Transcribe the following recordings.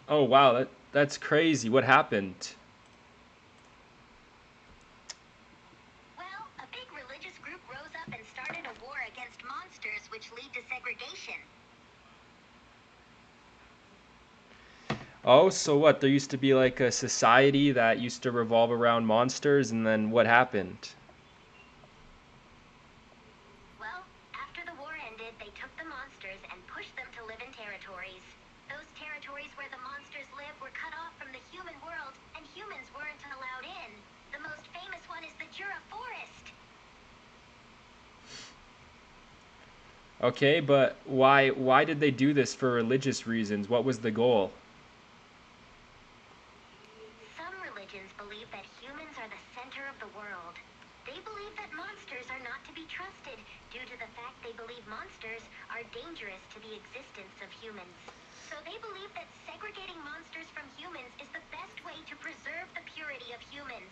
Oh wow, that's crazy. What happened? Well, a big religious group rose up and started a war against monsters, which lead to segregation. Oh, so what? There used to be like a society that used to revolve around monsters, and then what happened? Well, after the war ended, they took the monsters and pushed them to live in territories. Those territories where the monsters live were cut off from the human world, and humans weren't allowed in. The most famous one is the Jura Forest. Okay, but why did they do this for religious reasons? What was the goal? Some religions believe that humans are the center of the world. They believe that monsters are not to be trusted due to the fact they believe monsters are dangerous to the existence of humans. So they believe that segregating monsters from humans is the best way to preserve the purity of humans.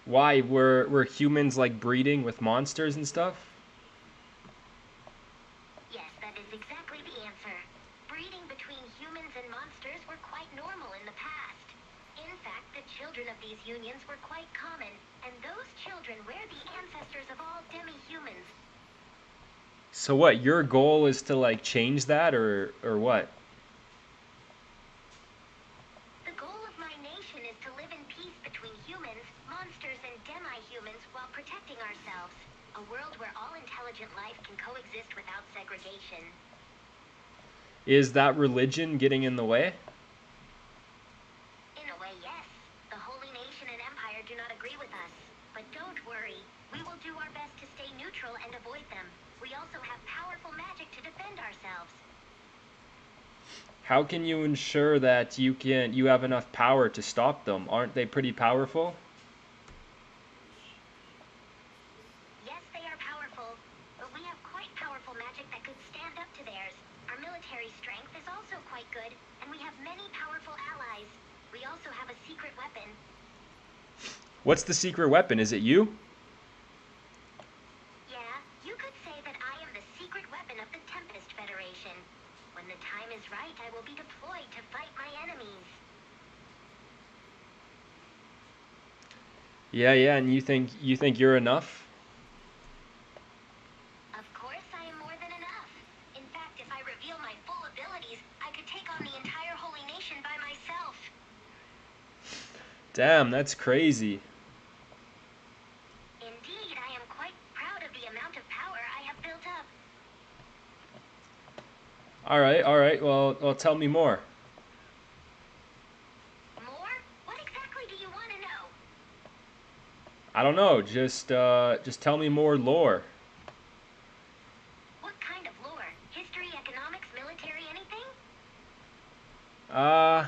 Why were humans like breeding with monsters and stuff? Yes, that is exactly the answer. Breeding between humans and monsters were quite normal in the past. In fact, the children of these unions were quite common, and those children were the ancestors of all demi-humans. So what? Your goal is to like change that or what? The goal of my nation is to live in peace between humans, monsters, and demi-humans while protecting ourselves. A world where all intelligent life can coexist without segregation. Is that religion getting in the way? In a way, yes. The Holy Nation and Empire do not agree with us. But don't worry. We will do our best to stay neutral and avoid them. We also have powerful magic to defend ourselves. How can you ensure that you have enough power to stop them? Aren't they pretty powerful? Yes, they are powerful, but we have quite powerful magic that could stand up to theirs. Our military strength is also quite good, and we have many powerful allies. We also have a secret weapon. What's the secret weapon? Is it you? Yeah, you could say that I am the secret weapon of the Tempest Federation. When the time is right, I will be deployed to fight my enemies. Yeah, yeah, and you think you're enough? Of course, I am more than enough. In fact, if I reveal my full abilities, I could take on the entire Holy Nation by myself. Damn, that's crazy. Indeed, I am quite proud of the amount of power I have built up. All right, all right. Well, tell me more. More? What exactly do you want to know? I don't know. Just tell me more lore. What kind of lore? History, economics, military, anything? Uh,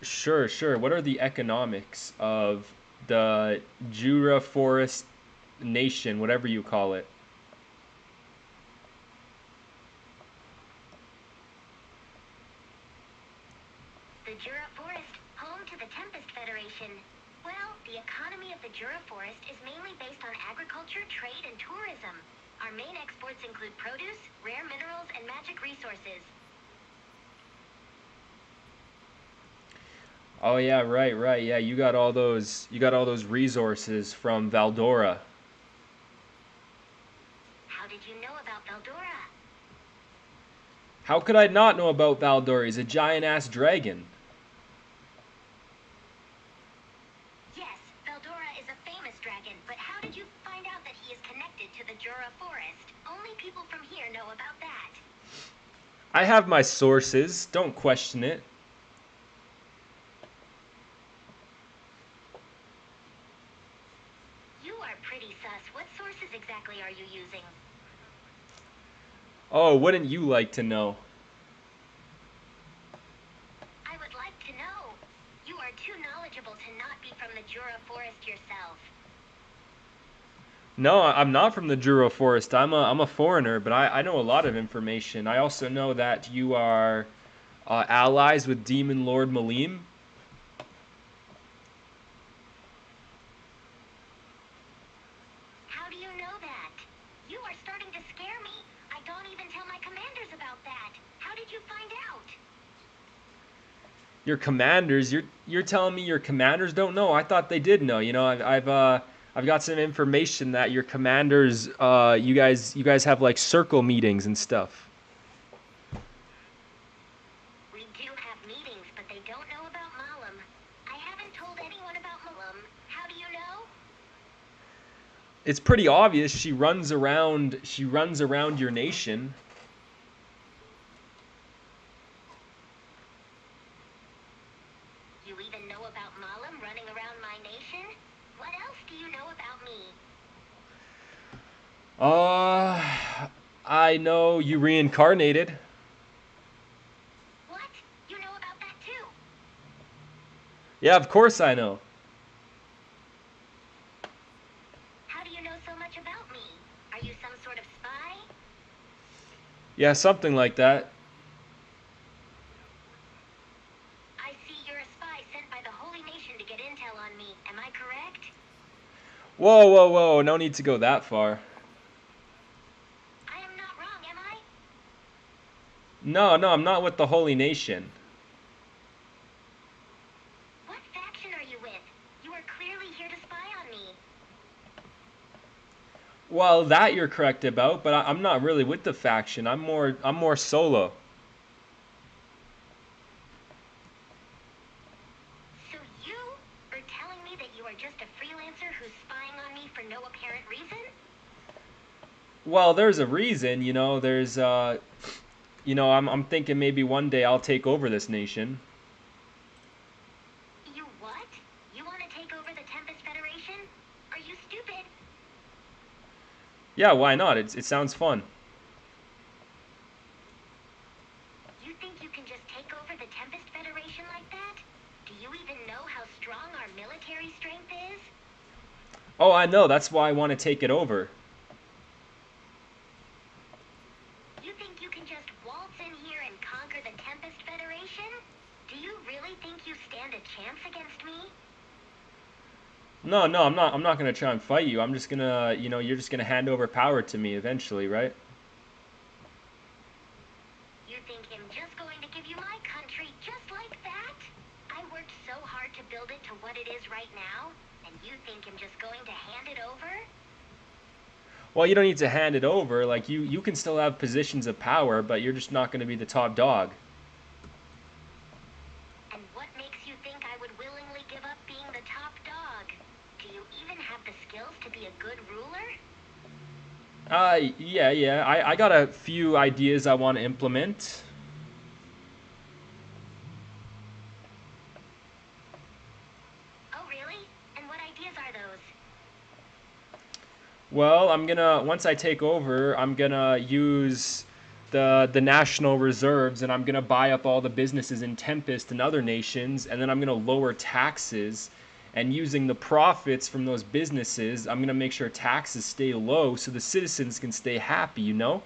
sure, sure. What are the economics of the Jura Forest Nation, whatever you call it? The Jura Forest, home to the Tempest Federation. Well, the economy of the Jura Forest is mainly based on agriculture, trade, and tourism. Our main exports include produce, rare minerals, and magic resources. Oh yeah, right, right. Yeah, you got all those resources from Valdora. How did you know about Veldora? How could I not know about Valdora? He's a giant ass dragon. Yes, Veldora is a famous dragon, but how did you find out that he is connected to the Jura Forest? Only people from here know about that. I have my sources. Don't question it. You are pretty sus. What sources exactly are you using? Oh, wouldn't you like to know? I would like to know. You are too knowledgeable to not be from the Jura Forest yourself. No, I'm not from the Juro Forest. I'm a foreigner, but I know a lot of information. I also know that you are allies with Demon Lord Malim. How do you know that? You are starting to scare me. I don't even tell my commanders about that. How did you find Your commanders, you're telling me your commanders don't know? I thought they did know. I've got some information that your commanders, you guys have like circle meetings and stuff. We do have meetings, but they don't know about Malum. I haven't told anyone about Malum. How do you know? It's pretty obvious she runs around. She runs around your nation. You even know about Malum running around my nation? What else do you know about me? Uh, I know you reincarnated. What? You know about that too? Yeah, of course I know. How do you know so much about me? Are you some sort of spy? Yeah, something like that. I see you're a spy sent by the Holy Nation to get intel on me. Am I correct? Whoa, whoa, whoa! No need to go that far. I am not wrong, am I? No, no, I'm not with the Holy Nation. What faction are you with? You are clearly here to spy on me. Well, that you're correct about, but I'm not really with the faction. I'm more solo. So you are telling me that you are just a freelancer who's spying on me for no apparent reason? Well, there's a reason, I'm thinking maybe one day I'll take over this nation. You what? You want to take over the Tempest Federation? Are you stupid? Yeah, why not? It sounds fun. You think you can just take over the Tempest Federation like that? Do you even know how strong our military strength is? Oh, I know. That's why I want to take it over. You think you can just waltz in here and conquer the Tempest Federation? Do you really think you stand a chance against me? No, no, I'm not going to try and fight you. I'm just going to, you're just going to hand over power to me eventually, right? You think I'm just going to give you my country just like that? I worked so hard to build it to what it is right now, and you think I'm just going to hand it over? Well, you don't need to hand it over. Like you can still have positions of power, but you're just not going to be the top dog. And what makes you think I would willingly give up being the top dog? Do you even have the skills to be a good ruler? Yeah, yeah. I got a few ideas I want to implement. Oh, really? And what ideas are those? Well, once I take over, I'm gonna use the national reserves, and I'm gonna buy up all the businesses in Tempest and other nations, and then I'm gonna lower taxes, and using the profits from those businesses, I'm gonna make sure taxes stay low so the citizens can stay happy, you know?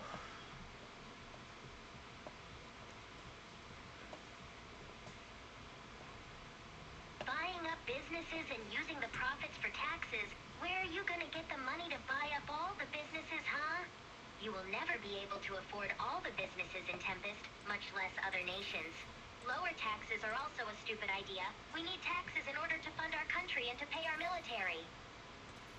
Buying up businesses and using the profits for taxes. Where are you gonna get the money to buy up all the businesses, huh? You will never be able to afford all the businesses in Tempest, much less other nations. Lower taxes are also a stupid idea. We need taxes in order to fund our country and to pay our military.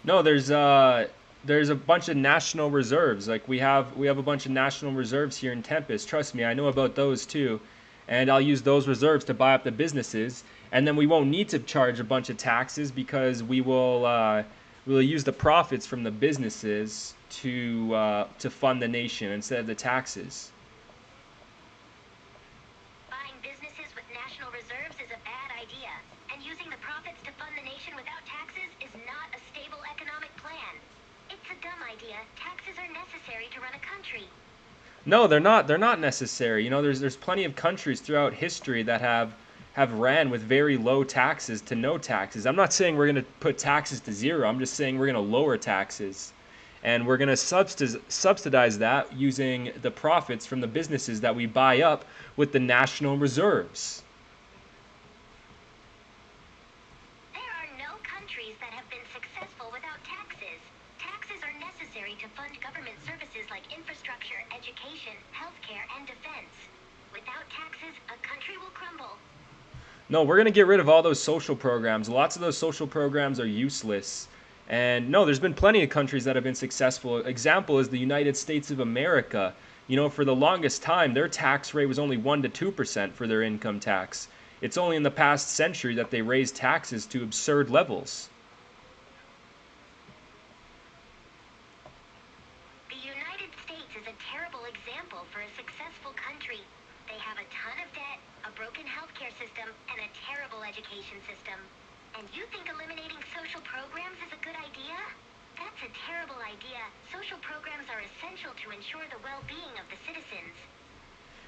No, there's a bunch of national reserves. Like we have a bunch of national reserves here in Tempest. Trust me, I know about those too. And I'll use those reserves to buy up the businesses, and then we won't need to charge a bunch of taxes because we'll use the profits from the businesses to fund the nation instead of the taxes. Buying businesses with national reserves is a bad idea, and using the profits to fund the nation without taxes is not a stable economic plan. It's a dumb idea. Taxes are necessary to run a country. No, they're not. They're not necessary. There's plenty of countries throughout history that have ran with very low taxes to no taxes. I'm not saying we're going to put taxes to zero. I'm just saying we're going to lower taxes. And we're going to subsidize that using the profits from the businesses that we buy up with the national reserves. There are no countries that have been successful without taxes. Taxes are necessary to fund government services like infrastructure, education, healthcare, and defense. Without taxes, a country will crumble. No, we're going to get rid of all those social programs. Lots of those social programs are useless. And no, there's been plenty of countries that have been successful. Example is the United States of America. You know, for the longest time, their tax rate was only 1 to 2% for their income tax. It's only in the past century that they raised taxes to absurd levels. The United States is a terrible example for a successful country. They have a ton of debt, a broken healthcare system, and a terrible education system. And you think eliminating social programs is a good idea? That's a terrible idea. Social programs are essential to ensure the well-being of the citizens.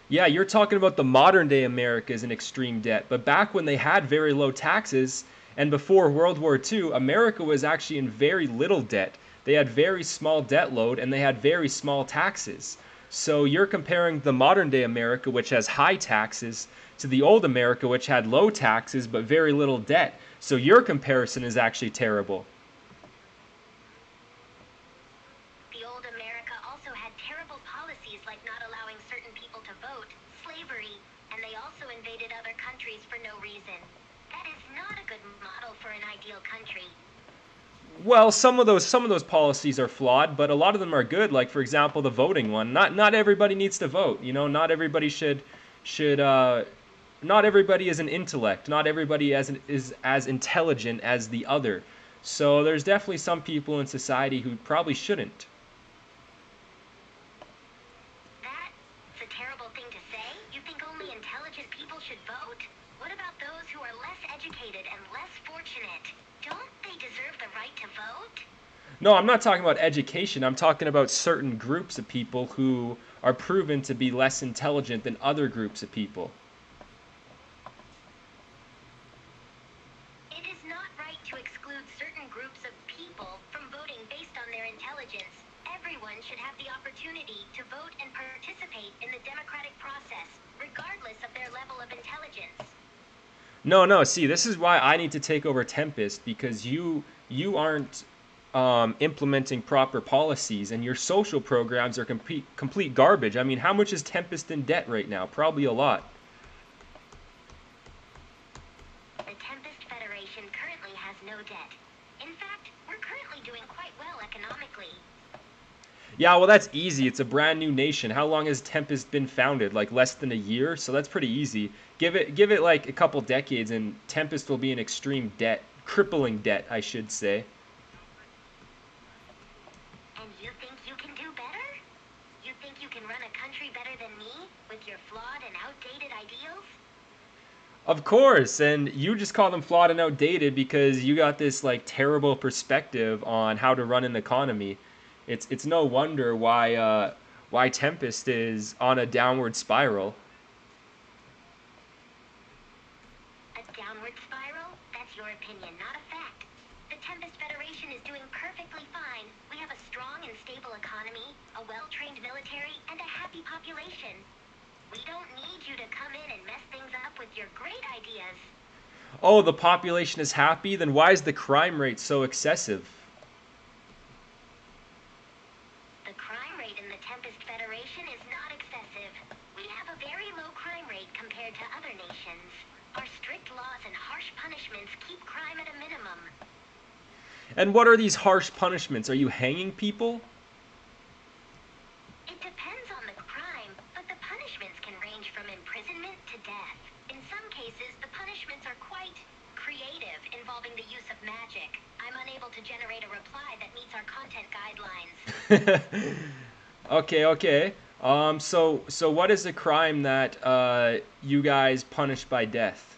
Yeah, you're talking about the modern day Americas in extreme debt, but back when they had very low taxes and before World War II, America was actually in very little debt. They had very small debt load and they had very small taxes. So you're comparing the modern day America, which has high taxes, to the old America, which had low taxes but very little debt. So your comparison is actually terrible. The old America also had terrible policies like not allowing certain people to vote, slavery, and they also invaded other countries for no reason. That is not a good model for an ideal country. Well, some of those policies are flawed, but a lot of them are good. Like for example, the voting one. Not everybody needs to vote. You know, not everybody should not everybody is an intellect. Not everybody is as intelligent as the other. So there's definitely some people in society who probably shouldn't. That's a terrible thing to say. You think only intelligent people should vote? What about those who are less educated and less fortunate? Don't they deserve the right to vote? No, I'm not talking about education. I'm talking about certain groups of people who are proven to be less intelligent than other groups of people. It is not right to exclude certain groups of people from voting based on their intelligence. Everyone should have the opportunity to vote and participate in the democratic process, regardless of their level of intelligence. No, no. See, this is why I need to take over Tempest because you aren't implementing proper policies, and your social programs are complete garbage. I mean, how much is Tempest in debt right now? Probably a lot. The Tempest Federation currently has no debt. In fact, we're currently doing quite well economically. Yeah, well, that's easy. It's a brand new nation. How long has Tempest been founded? Like less than a year, so that's pretty easy. Give it like a couple decades, and Tempest will be in extreme debt, crippling debt, I should say. And you think you can do better? You think you can run a country better than me with your flawed and outdated ideals? Of course, and you just call them flawed and outdated because you got this like terrible perspective on how to run an economy. It's no wonder why Tempest is on a downward spiral. A downward spiral? That's your opinion, not a fact. The Tempest Federation is doing perfectly fine. We have a strong and stable economy, a well-trained military, and a happy population. We don't need you to come in and mess things up with your great ideas. Oh, the population is happy, then why is the crime rate so excessive? The crime rate in the Tempest Federation is not excessive. We have a very low crime rate compared to other nations. Our strict laws and harsh punishments keep crime at a minimum. And what are these harsh punishments? Are you hanging people? It depends on the crime, but the punishments can range from imprisonment to death. In some cases, the punishments are quite creative, involving the use of magic. I'm unable to generate a reply that meets our content guidelines. Okay, okay. So what is the crime that you guys punish by death?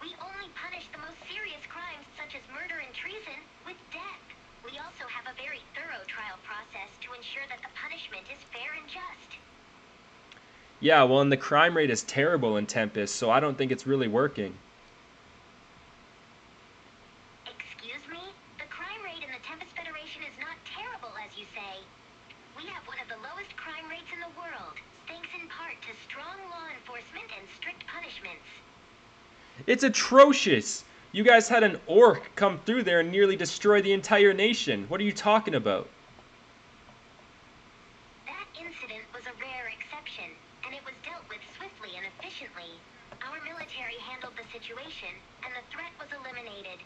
We only punish the most serious crimes, such as murder and treason, with death. We also have a very thorough trial process to ensure that the punishment is fair and just. Yeah, well, and the crime rate is terrible in Tempest, so I don't think it's really working. Excuse me? The crime rate in the Tempest Federation is not terrible, as you say. We have one of the lowest crime rates in the world, thanks in part to strong law enforcement and strict punishments. It's atrocious. You guys had an orc come through there and nearly destroy the entire nation. What are you talking about? That incident was a rare exception, and it was dealt with swiftly and efficiently. Our military handled the situation, and the threat was eliminated.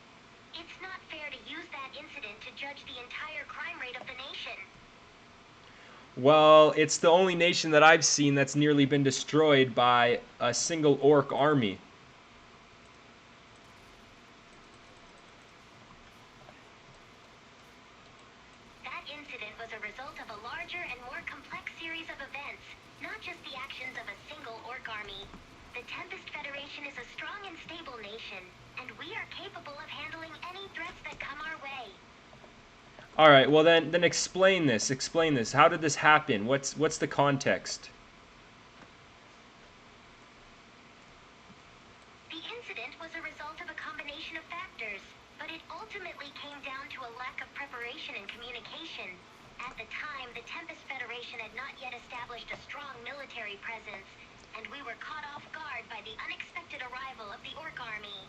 It's not fair to use that incident to judge the entire crime rate of the nation. Well, it's the only nation that I've seen that's nearly been destroyed by a single orc army. That incident was a result of a larger and more complex series of events, not just the actions of a single orc army. The Tempest Federation is a strong and stable nation, and we are capable of handling any threats that come our way. All right, well then explain this. Explain this. How did this happen? What's the context? The incident was a result of a combination of factors, but it ultimately came down to a lack of preparation and communication. At the time, the Tempest Federation had not yet established a strong military presence, and we were caught off guard by the unexpected arrival of the Orc Army.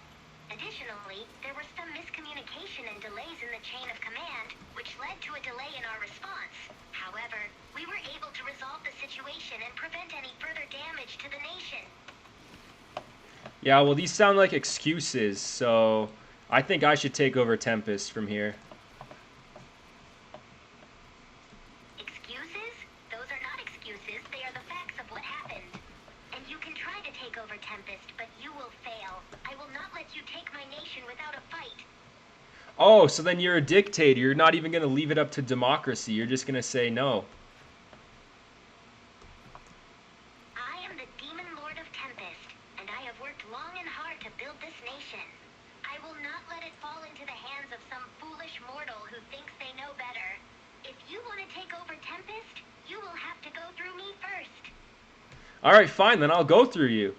Additionally, there were some miscommunication and delays in the chain of command, which led to a delay in our response. However, we were able to resolve the situation and prevent any further damage to the nation. Yeah, well these sound like excuses, so I think I should take over Tempest from here. Excuses? Those are not excuses, they are the facts of what happened. And you can try to take over Tempest, but you will fail. I will not let you take my nation without a fight. Oh, so then you're a dictator. You're not even going to leave it up to democracy. You're just going to say no. I am the Demon Lord of Tempest, and I have worked long and hard to build this nation. I will not let it fall into the hands of some foolish mortal who thinks they know better. If you want to take over Tempest, you will have to go through me first. All right, fine, then I'll go through you.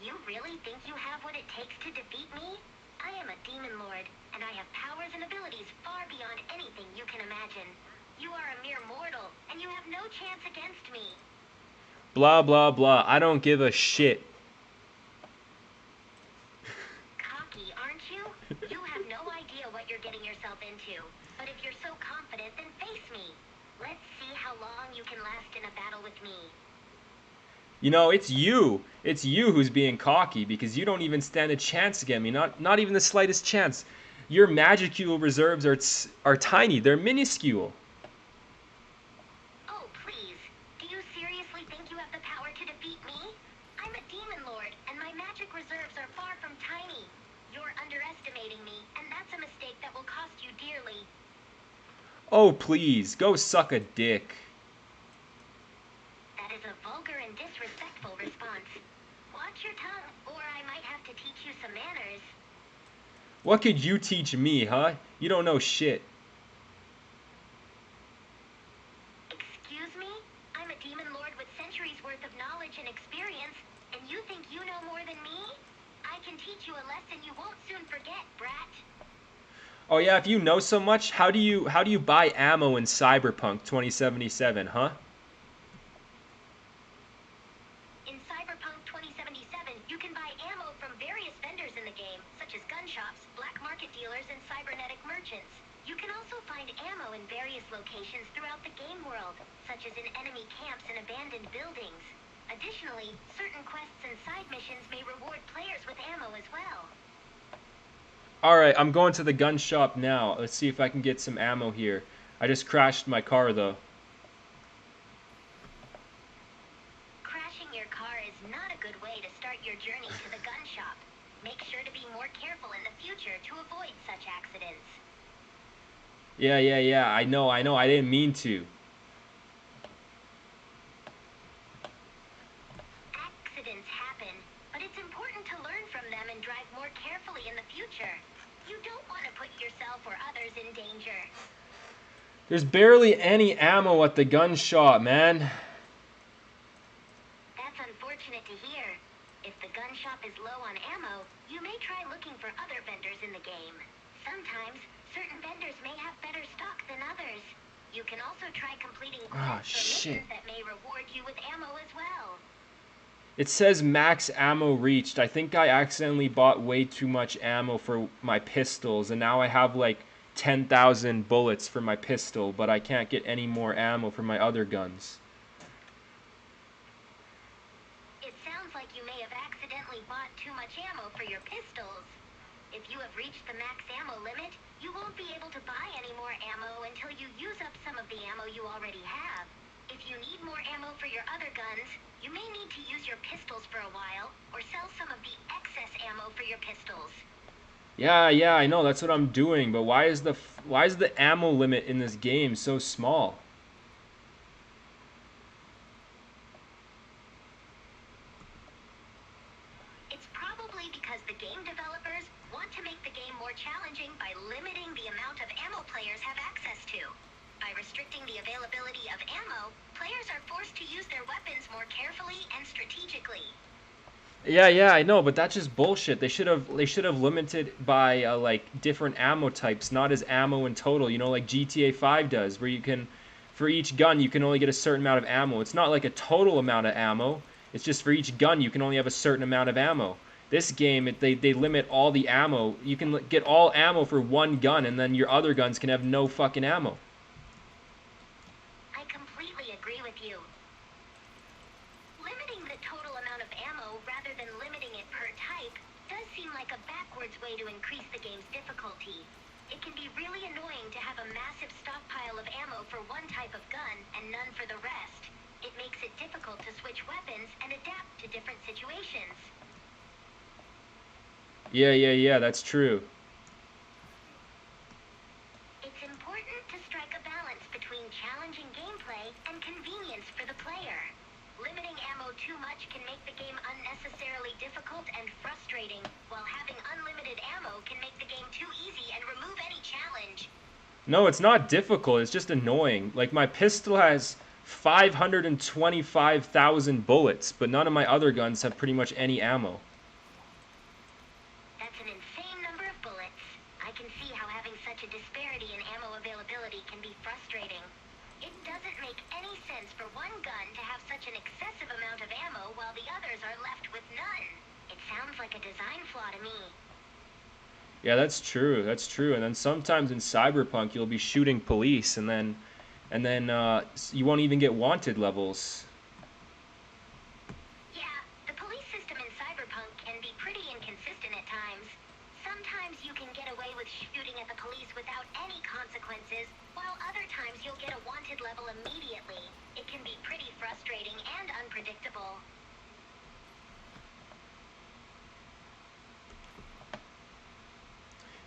You really think you have what it takes to defeat me? I am a Demon Lord, and I have powers and abilities far beyond anything you can imagine. You are a mere mortal, and you have no chance against me. Blah, blah, blah. I don't give a shit. Cocky, aren't you? You have no idea what you're getting yourself into. But if you're so confident, then face me. Let's see how long you can last in a battle with me. You know, it's you. It's you who's being cocky because you don't even stand a chance against me. Not even the slightest chance. Your magical reserves are tiny. They're minuscule. Oh, please. Do you seriously think you have the power to defeat me? I'm a Demon Lord, and my magic reserves are far from tiny. You're underestimating me, and that's a mistake that will cost you dearly. Oh, please, go suck a dick. That is a vulgar and disrespectful response. Watch your tongue, or I might have to teach you some manners. What could you teach me, huh? You don't know shit. Excuse me? I'm a Demon Lord with centuries worth of knowledge and experience, and you think you know more than me? I can teach you a lesson you won't soon forget, brat. Oh yeah, if you know so much, how do you buy ammo in Cyberpunk 2077, huh? In Cyberpunk 2077, you can buy ammo from various vendors in the game, such as gun shops, black market dealers, and cybernetic merchants. You can also find ammo in various locations throughout the game world, such as in enemy camps and abandoned buildings. Additionally, certain quests and side missions may reward players with ammo as well. Alright, I'm going to the gun shop now. Let's see if I can get some ammo here. I just crashed my car though. Crashing your car is not a good way to start your journey to the gun shop. Make sure to be more careful in the future to avoid such accidents. Yeah. I know. I didn't mean to. Accidents happen, but it's important to learn from them and drive more carefully in the future. You don't want to put yourself or others in danger. There's barely any ammo at the gun shop, man. That's unfortunate to hear. If the gun shop is low on ammo, you may try looking for other vendors in the game. Sometimes, certain vendors may have better stock than others. You can also try completing Ah, quests or shit. missions that may reward you with ammo as well. It says max ammo reached. I think I accidentally bought way too much ammo for my pistols, and now I have like 10,000 bullets for my pistol, but I can't get any more ammo for my other guns. It sounds like you may have accidentally bought too much ammo for your pistols. If you have reached the max ammo limit, you won't be able to buy any more ammo until you use up some of the ammo you already have. If you need more ammo for your other guns, you may need to use your pistols for a while, or sell some of the excess ammo for your pistols. Yeah, I know that's what I'm doing, but why is the ammo limit in this game so small? It's probably because the game developers want to make the game more challenging by limiting the amount of ammo players have access to. By restricting the availability of ammo, players are forced to use their weapons more carefully and strategically. Yeah, I know, but that's just bullshit. They should have limited by like different ammo types, not as ammo in total. You know, like GTA 5 does, where you can, for each gun, you can only get a certain amount of ammo. It's not like a total amount of ammo. It's just for each gun, you can only have a certain amount of ammo. This game, they limit all the ammo. You can get all ammo for one gun, and then your other guns can have no fucking ammo. I completely agree with you. Limiting the total amount of ammo rather than limiting it per type does seem like a backwards way to increase the game's difficulty. It can be really annoying to have a massive stockpile of ammo for one type of gun and none for the rest. It makes it difficult to switch weapons and adapt to different situations. Yeah, that's true. It's important to strike a balance between challenging gameplay and convenience for the player. Limiting ammo too much can make the game unnecessarily difficult and frustrating, while having unlimited ammo can make the game too easy and remove any challenge. No, it's not difficult. It's just annoying. Like my pistol has 525,000 bullets, but none of my other guns have pretty much any ammo. That's an insane number of bullets. I can see how having such a disparity in ammo availability can be frustrating. It doesn't make any sense for one gun to have such an excessive amount of ammo while the others are left with none. It sounds like a design flaw to me. Yeah, that's true. That's true. And then sometimes in Cyberpunk, you'll be shooting police, and then you won't even get wanted levels. Yeah, the police system in Cyberpunk can be pretty inconsistent at times. Sometimes you can get away with shooting at the police without any consequences, while other times you'll get a wanted level immediately. It can be pretty frustrating and unpredictable.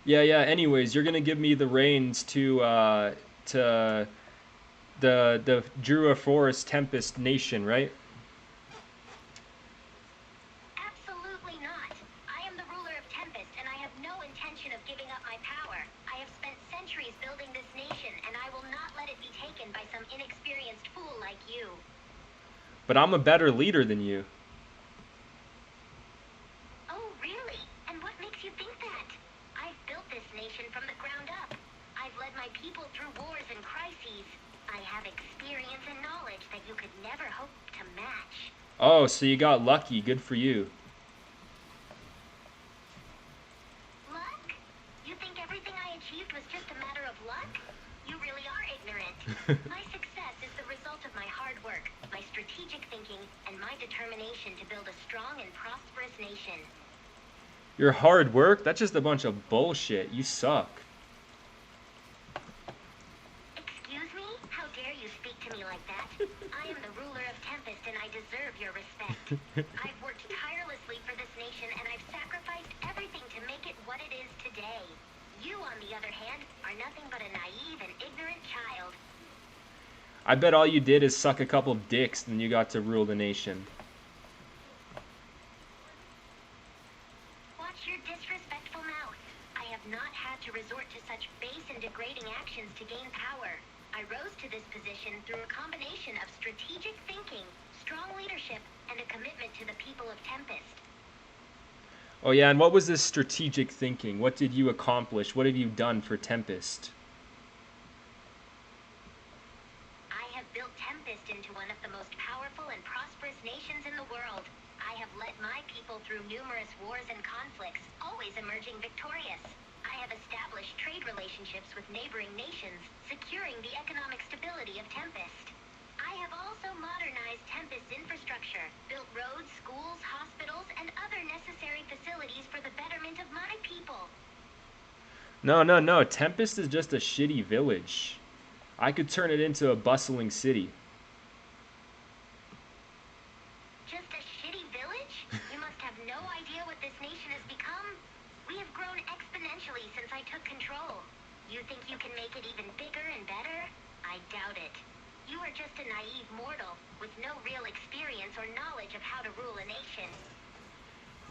Yeah. Anyways, you're gonna give me the reins to the Drua Forest Tempest Nation, right? Absolutely not. I am the ruler of Tempest, and I have no intention of giving up my power. I have spent centuries building this nation, and I will not let it be taken by some inexperienced fool like you. But I'm a better leader than you. Oh, really? And what makes you think that? I've built this nation from the ground up. I've led my people through wars and crises. I have experience and knowledge that you could never hope to match. Oh, so you got lucky. Good for you. Luck? You think everything I achieved was just a matter of luck? You really are ignorant. My success is the result of my hard work, my strategic thinking, and my determination to build a strong and prosperous nation. Your hard work? That's just a bunch of bullshit. You suck. Excuse me? How dare you speak to me like that? I am the ruler of Tempest and I deserve your respect. I've worked tirelessly for this nation and I've sacrificed everything to make it what it is today. You, on the other hand, are nothing but a naive and ignorant child. I bet all you did is suck a couple dicks and you got to rule the nation. Watch your disrespectful mouth. I have not had to resort to such base and degrading actions to gain power. I rose to this position through a combination of strategic thinking, strong leadership, and a commitment to the people of Tempest. Oh yeah, and what was this strategic thinking? What did you accomplish? What have you done for Tempest? I have built Tempest into one of the most powerful and prosperous nations in the world. I have led my people through numerous wars and conflicts, always emerging victorious. I I have established trade relationships with neighboring nations, securing the economic stability of Tempest. I have also modernized Tempest's infrastructure, built roads, schools, hospitals, and other necessary facilities for the betterment of my people. No, no, no. Tempest is just a shitty village. I could turn it into a bustling city. Just a shitty village? You must have no idea what this nation has become. We have grown exponentially since I took control. You think you can make it even bigger and better? I doubt it. You are just a naive mortal with no real experience or knowledge of how to rule a nation.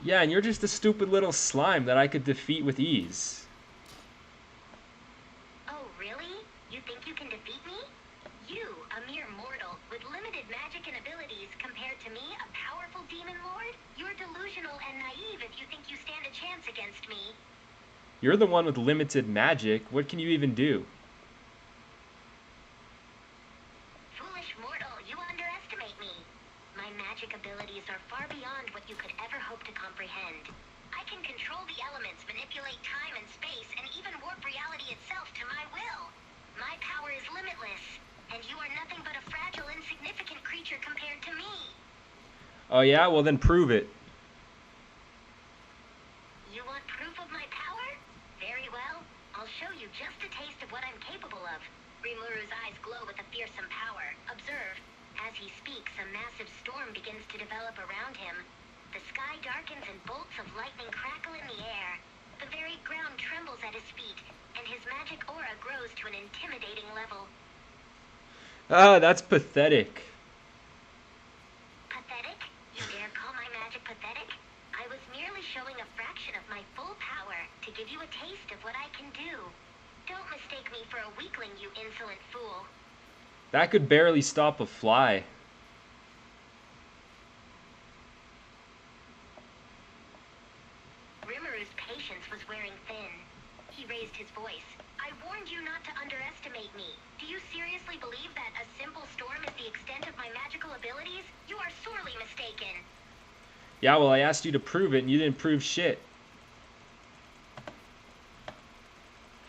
Yeah, and you're just a stupid little slime that I could defeat with ease. Oh, really? You think you can defeat me? You, a mere mortal with limited magic and abilities, compared to me, a powerful demon lord? You're delusional and naive if you think you stand a chance against me. You're the one with limited magic. What can you even do? Foolish mortal, you underestimate me. My magic abilities are far beyond what you could ever hope to comprehend. I can control the elements, manipulate time and space, and even warp reality itself to my will. My power is limitless, and you are nothing but a fragile, insignificant creature compared to me. Oh, yeah? Well, then prove it. You want proof of my power? Very well. I'll show you just a taste of what I'm capable of. Rimuru's eyes glow with a fearsome power. Observe. As he speaks, a massive storm begins to develop around him. The sky darkens and bolts of lightning crackle in the air. The very ground trembles at his feet, and his magic aura grows to an intimidating level. Ah, that's pathetic. Pathetic? You dare call my magic pathetic? I was merely showing a fraction of my full power to give you a taste of what I can do. Don't mistake me for a weakling, you insolent fool. That could barely stop a fly. Rimuru's patience was wearing thin. He raised his voice. I warned you not to underestimate me. Do you seriously believe that a simple storm is the extent of my magical abilities? You are sorely mistaken. Yeah, well, I asked you to prove it, and you didn't prove shit.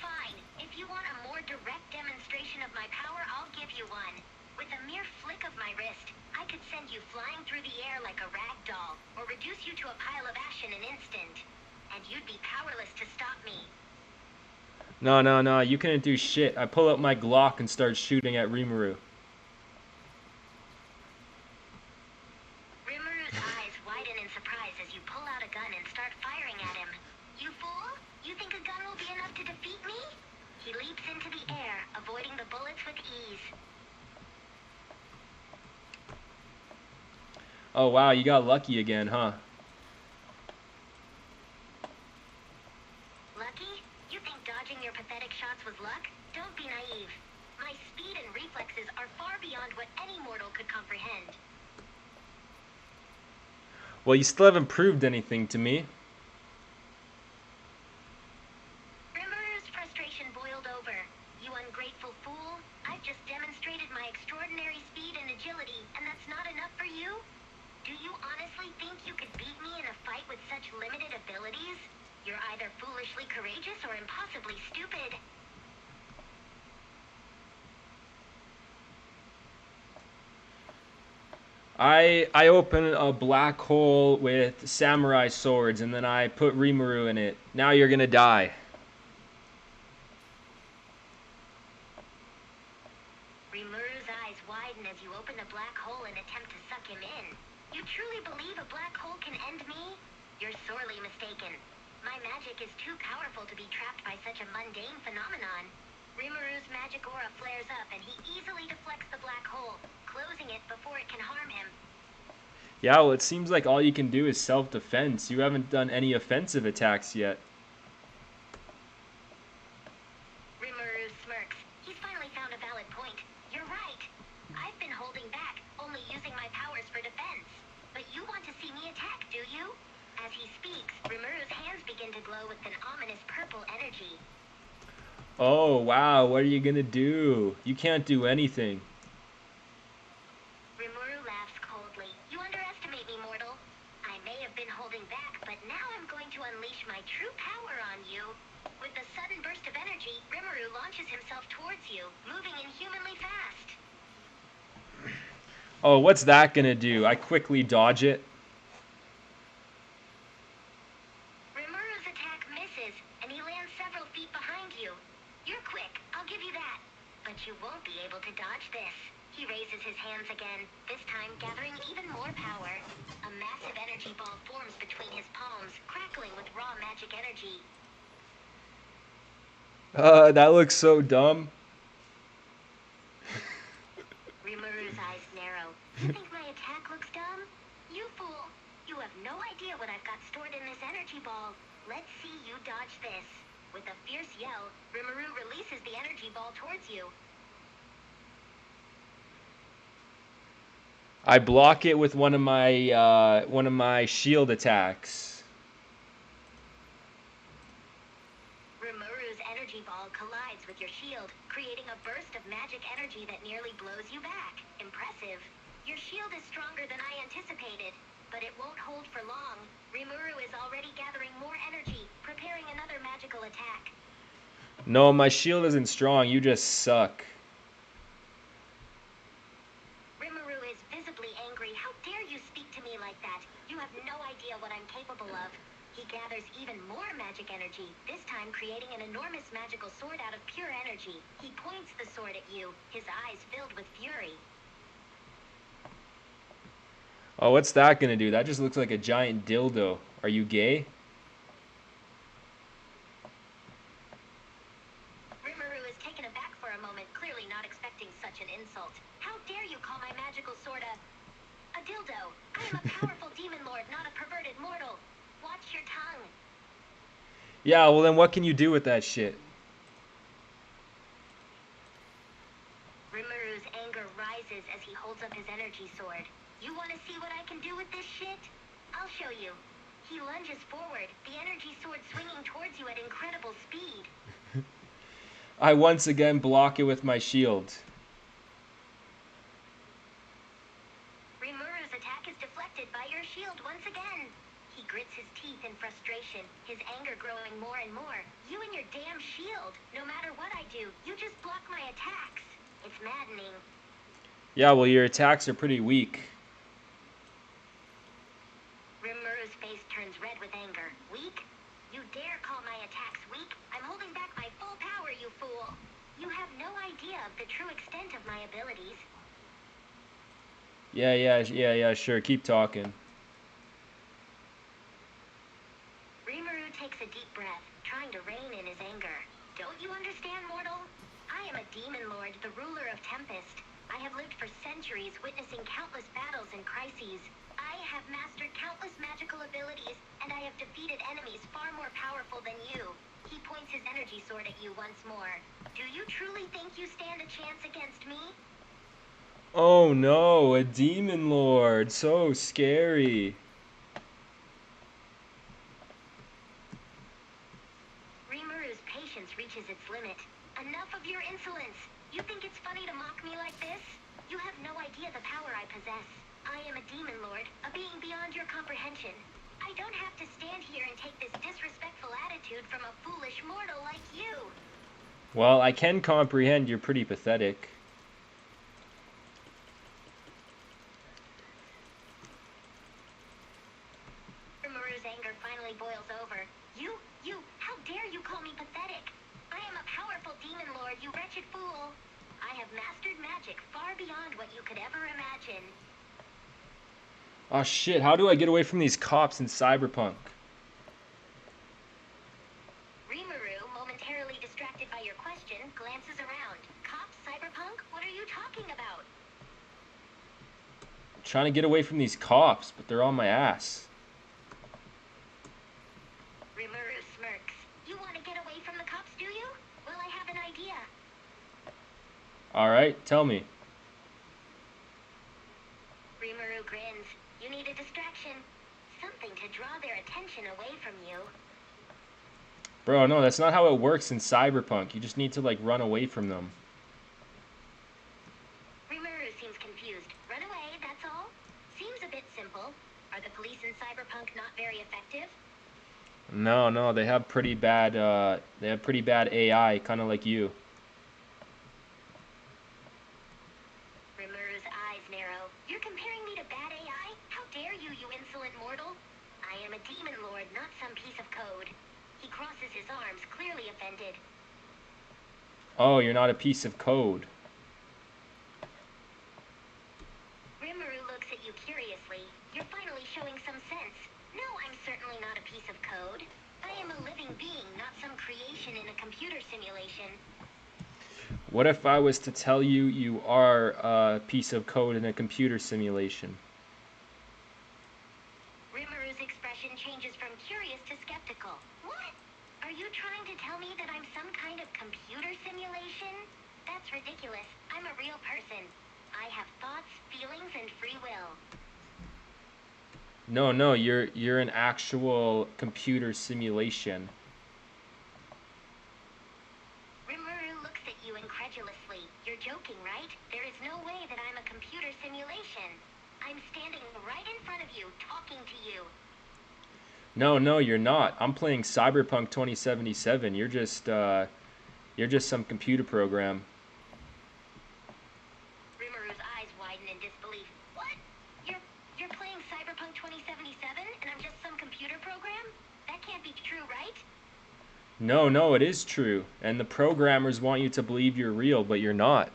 Fine. If you want a more direct demonstration of my power, I'll give you one. With a mere flick of my wrist, I could send you flying through the air like a rag doll, or reduce you to a pile of ash in an instant. And you'd be powerless to stop me. No, no, no, you couldn't do shit. I pull out my Glock and start shooting at Rimuru. Rimuru's eyes widen in surprise as you pull out a gun and start firing at him. You fool! You think a gun will be enough to defeat me? He leaps into the air, avoiding the bullets with ease. Oh, wow, you got lucky again, huh? Lucky? You think dodging your pathetic shots was luck? Don't be naive. My speed and reflexes are far beyond what any mortal could comprehend. Well, you still haven't proved anything to me. Rimuru's frustration boiled over. You ungrateful fool. I've just demonstrated my extraordinary speed and agility, and that's not enough for you? Do you honestly think you could beat me in a fight with such limited abilities? You're either foolishly courageous or impossibly stupid. I open a black hole with samurai swords, and then I put Rimuru in it. Now you're gonna die. Rimuru's eyes widen as you open the black hole and attempt to suck him in. You truly believe a black hole can end me? You're sorely mistaken. My magic is too powerful to be trapped by such a mundane phenomenon. Rimuru's magic aura flares up and he easily deflects the black hole, closing it before it can harm him. Yeah, well, it seems like all you can do is self-defense. You haven't done any offensive attacks yet. Rimuru smirks. He's finally found a valid point. You're right. I've been holding back, only using my powers for defense. But you want to see me attack, do you? As he speaks, Rimuru's hands begin to glow with an ominous purple energy. Oh, wow, what are you gonna do? You can't do anything. Rimuru laughs coldly. You underestimate me, mortal. I may have been holding back, but now I'm going to unleash my true power on you. With the energy, Rimuru launches himself towards you, moving inhumanly fast. Oh, what's that gonna do? I quickly dodge it. Rimuru's attack misses, and he lands several feet behind you. You're quick, I'll give you that. But you won't be able to dodge this. He raises his hands again, this time gathering even more power. A massive energy ball forms between his palms, crackling with raw magic energy. That looks so dumb. Rimuru's eyes narrow. You think my attack looks dumb? You fool! You have no idea what I've got stored in this energy ball. Let's see you dodge this. With a fierce yell, Rimuru releases the energy ball towards you. I block it with one of my shield attacks. Rimuru's energy ball collides with your shield, creating a burst of magic energy that nearly blows you back. Impressive. Your shield is stronger than I anticipated, but it won't hold for long. Rimuru is already gathering more energy, preparing another magical attack. No, my shield isn't strong. You just suck. Rimuru is visibly angry. How dare you speak to me like that? You have no idea what I'm capable of. He gathers even more magic energy, this time creating an enormous magical sword out of pure energy. He points the sword at you, his eyes filled with fury. Oh, what's that gonna do? That just looks like a giant dildo. Are you gay? Rimuru is taken aback for a moment, clearly not expecting such an insult. How dare you call my magical sword a dildo? I am a powerful demon lord, not a perverted mortal. Watch your tongue. Yeah, well then what can you do with that shit? Rimuru's anger rises as he holds up his energy sword. You want to see what I can do with this shit? I'll show you. He lunges forward, the energy sword swinging towards you at incredible speed. I once again block it with my shield. Rimuru's attack is deflected by your shield once again. He grits his teeth in frustration, his anger growing more and more. You and your damn shield. No matter what I do, you just block my attacks. It's maddening. Yeah, well your attacks are pretty weak. Rimuru's face turns red with anger. Weak? You dare call my attacks weak? I'm holding back my full power, you fool. You have no idea of the true extent of my abilities. Yeah, sure. Keep talking. Rimuru takes a deep breath, trying to rein in his anger. Don't you understand, mortal? I am a demon lord, the ruler of Tempest. I have lived for centuries, witnessing countless battles and crises. I have mastered countless magical abilities, and I have defeated enemies far more powerful than you. He points his energy sword at you once more. Do you truly think you stand a chance against me? Oh no, a demon lord. So scary. Rimuru's patience reaches its limit. Enough of your insolence! You think it's funny to mock me like this? You have no idea the power I possess. I am a demon lord, a being beyond your comprehension. I don't have to stand here and take this disrespectful attitude from a foolish mortal like you. Well, I can comprehend you're pretty pathetic. Rimuru's anger finally boils over. How dare you call me pathetic? I am a powerful demon lord, you wretched fool. I have mastered magic far beyond what you could ever imagine. Oh shit, how do I get away from these cops in Cyberpunk? Rimuru, momentarily distracted by your question, glances around. Cops, Cyberpunk? What are you talking about? I'm trying to get away from these cops, but they're on my ass. Rimuru smirks. You want to get away from the cops, do you? Well, I have an idea. Alright, tell me. Rimuru grins. You need a distraction. Something to draw their attention away from you. Bro, no, that's not how it works in Cyberpunk. You just need to, like, run away from them. Rimuru seems confused. Run away, that's all? Seems a bit simple. Are the police in Cyberpunk not very effective? No, no, they have pretty bad. They have pretty bad AI, kind of like you. Rimuru's eyes narrow. You're comparing me to bad AI? How dare you, you insolent mortal? I am a demon lord, not some piece of code. He crosses his arms, clearly offended. Oh, you're not a piece of code. Rimuru looks at you curiously. You're finally showing some sense. No, I'm certainly not a piece of code. I am a living being, not some creation in a computer simulation. What if I was to tell you you are a piece of code in a computer simulation? Rimuru's expression changes from curious to skeptical. What? Are you trying to tell me that I'm some kind of computer simulation? That's ridiculous. I'm a real person. I have thoughts, feelings, and free will. No, no, you're an actual computer simulation. Rimuru looks at you incredulously. You're joking, right? There is no way that I'm a computer simulation. I'm standing right in front of you, talking to you. No, no, you're not. I'm playing Cyberpunk 2077. You're just some computer program. Rimuru's eyes widen in disbelief. What? You're playing Cyberpunk 2077 and I'm just some computer program? That can't be true, right? No, no, it is true. And the programmers want you to believe you're real, but you're not.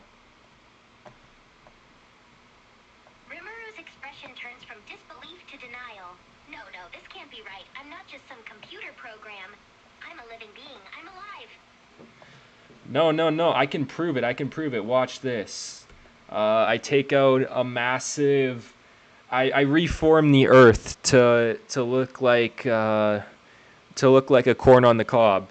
Rimuru's expression turns from disbelief to denial. No, no, this can't be right. I'm not just some computer program. I'm a living being. I'm alive. No, no, no. I can prove it. I can prove it. Watch this. I take out a massive. I reform the Earth to look like a corn on the cob.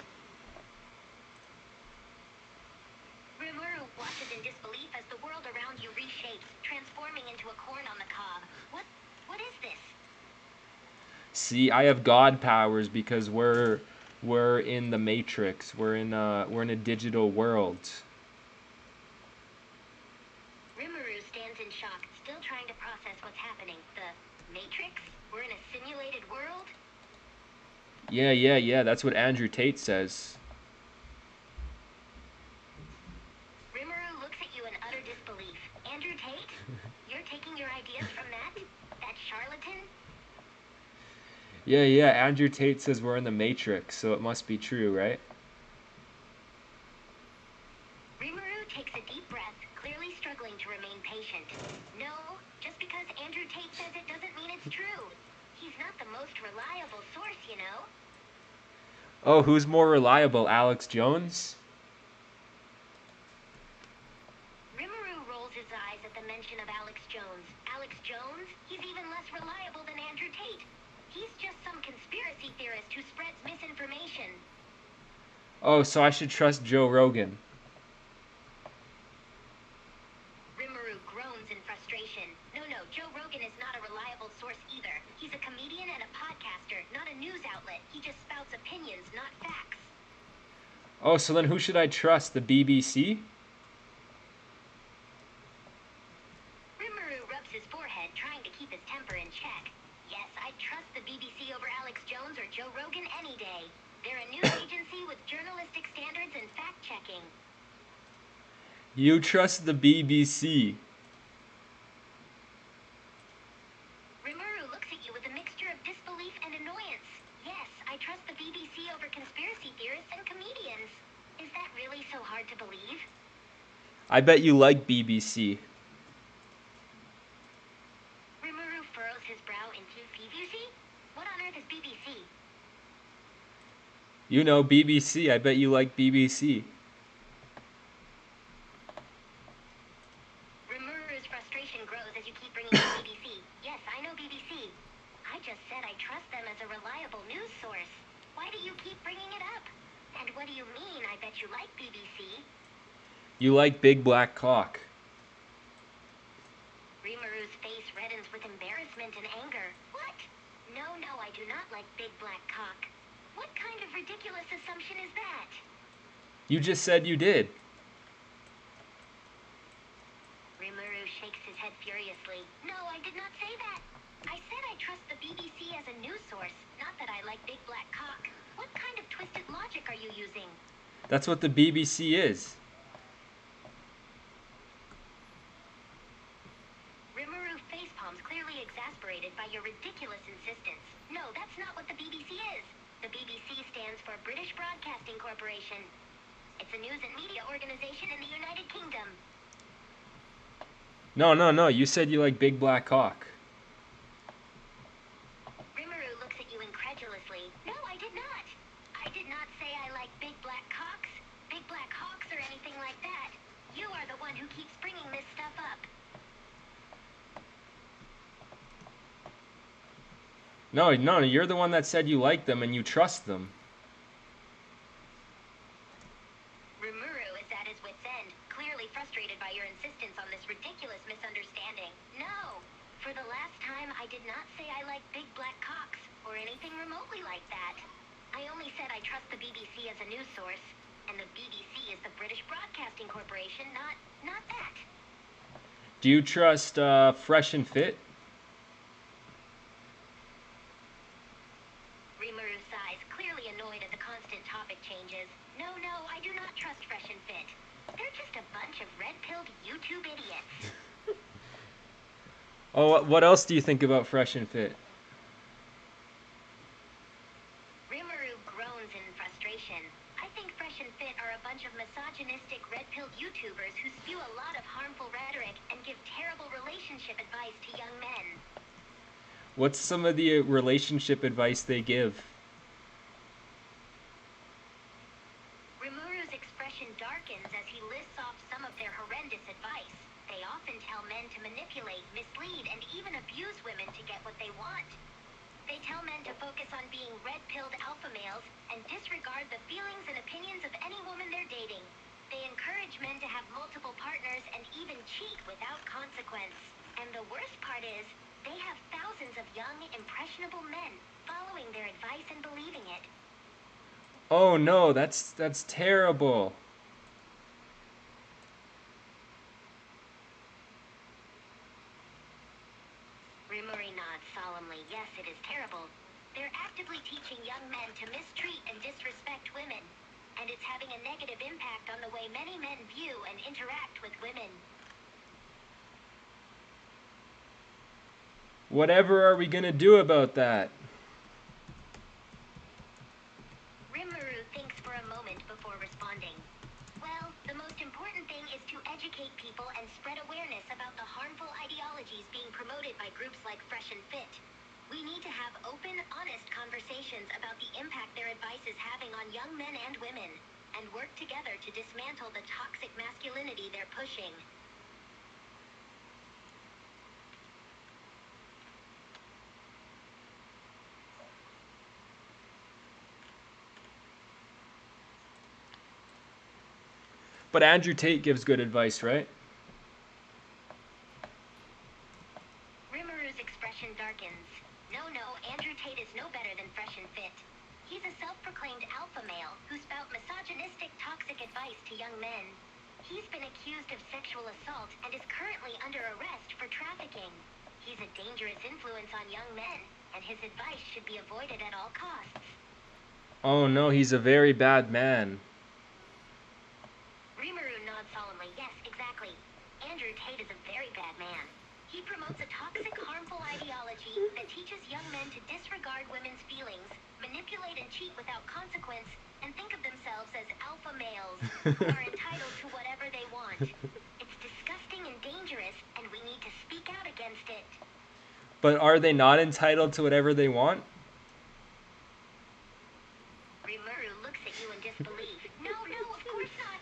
Rimuru watches in disbelief as the world around you reshapes, transforming into a corn on the cob. What is this? See, I have God powers because we're in the Matrix. We're in a digital world. Rimuru stands in shock, still trying to process what's happening. The Matrix? We're in a simulated world? Yeah, yeah, yeah. That's what Andrew Tate says. Rimuru looks at you in utter disbelief. Andrew Tate? You're taking your ideas from that charlatan? Yeah, yeah. Andrew Tate says we're in the Matrix, so it must be true, right? Rimuru takes a deep breath, clearly struggling to remain patient. No, just because Andrew Tate says it doesn't mean it's true. He's not the most reliable source, you know? Oh, who's more reliable, Alex Jones? Rimuru rolls his eyes at the mention of Alex Jones. Alex Jones? He's even less reliable than Andrew Tate. He's just some conspiracy theorist who spreads misinformation. Oh, so I should trust Joe Rogan. Rimuru groans in frustration. No, no, Joe Rogan is not a reliable source either. He's a comedian and a podcaster, not a news outlet. He just spouts opinions, not facts. Oh, so then who should I trust? The BBC? Rimuru rubs his forehead, trying to keep his temper in check. Yes, I'd trust the BBC over Alex Jones or Joe Rogan any day. They're a news agency with journalistic standards and fact-checking. You trust the BBC. Rimuru looks at you with a mixture of disbelief and annoyance. Yes, I trust the BBC over conspiracy theorists and comedians. Is that really so hard to believe? I bet you like BBC. Rimuru furrows his brow into BBC? What on earth is BBC? You know, BBC. I bet you like BBC. Rimuru's frustration grows as you keep bringing up BBC. Yes, I know BBC. I just said I trust them as a reliable news source. Why do you keep bringing it up? And what do you mean, I bet you like BBC? You like big black cock. Rimuru's face reddens with embarrassment and anger. What? No, no, I do not like big black cock. What kind of ridiculous assumption is that? You just said you did. Rimuru shakes his head furiously. No, I did not say that. I said I trust the BBC as a news source, not that I like big black cock. What kind of twisted logic are you using? That's what the BBC is. Rimuru facepalms, clearly exasperated by your ridiculous insistence. No, that's not what the BBC is. The BBC stands for British Broadcasting Corporation. It's a news and media organization in the United Kingdom. No, no, no. You said you like big black cock. Rimuru looks at you incredulously. No, I did not. I did not say I like big black cocks, big black hawks, or anything like that. You are the one who keeps bringing this stuff up. No, no, you're the one that said you like them and you trust them. Rimuru is at his wit's end, clearly frustrated by your insistence on this ridiculous misunderstanding. No! For the last time, I did not say I like big black cocks, or anything remotely like that. I only said I trust the BBC as a news source, and the BBC is the British Broadcasting Corporation, not that. Do you trust Fresh and Fit? Rimuru sighs, clearly annoyed at the constant topic changes. No, I do not trust Fresh and Fit. They're just a bunch of red-pilled YouTube idiots. Oh, what else do you think about Fresh and Fit? Rimuru groans in frustration. I think Fresh and Fit are a bunch of misogynistic red-pilled YouTubers who spew a lot of harmful rhetoric and give terrible relationship advice to young men. What's some of the relationship advice they give? Rimuru's expression darkens as he lists off some of their horrendous advice. They often tell men to manipulate, mislead, and even abuse women to get what they want. They tell men to focus on being red-pilled alpha males and disregard the feelings and opinions of any woman they're dating. They encourage men to have multiple partners and even cheat without consequence. And the worst part is, they have thousands of young, impressionable men following their advice and believing it. Oh no, that's terrible. Rimuru nods solemnly. Yes, it is terrible. They're actively teaching young men to mistreat and disrespect women, and it's having a negative impact on the way many men view and interact with women. Whatever are we gonna do about that? Rimuru thinks for a moment before responding. Well, the most important thing is to educate people and spread awareness about the harmful ideologies being promoted by groups like Fresh and Fit. We need to have open, honest conversations about the impact their advice is having on young men and women, and work together to dismantle the toxic masculinity they're pushing. But Andrew Tate gives good advice, right? Rimuru's expression darkens. No, Andrew Tate is no better than Fresh and Fit. He's a self-proclaimed alpha male who spout misogynistic, toxic advice to young men. He's been accused of sexual assault and is currently under arrest for trafficking. He's a dangerous influence on young men, and his advice should be avoided at all costs. Oh no, he's a very bad man. Rimuru nods solemnly. Yes, exactly. Andrew Tate is a very bad man. He promotes a toxic, harmful ideology that teaches young men to disregard women's feelings, manipulate and cheat without consequence, and think of themselves as alpha males who are entitled to whatever they want. It's disgusting and dangerous, and we need to speak out against it. But are they not entitled to whatever they want? Rimuru looks at you in disbelief. No, of course not.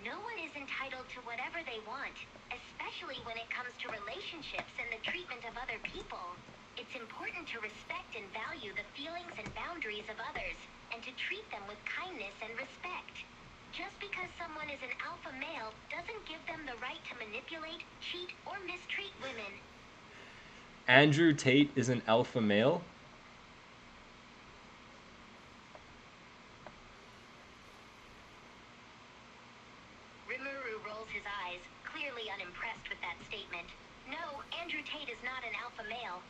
No one is entitled to whatever they want, especially when it comes to relationships and the treatment of other people. It's important to respect and value the feelings and boundaries of others, and to treat them with kindness and respect. Just because someone is an alpha male doesn't give them the right to manipulate, cheat, or mistreat women. Andrew Tate is an alpha male? Rimuru rolls his eyes, clearly unimpressed with that statement. No, Andrew Tate is not an alpha male.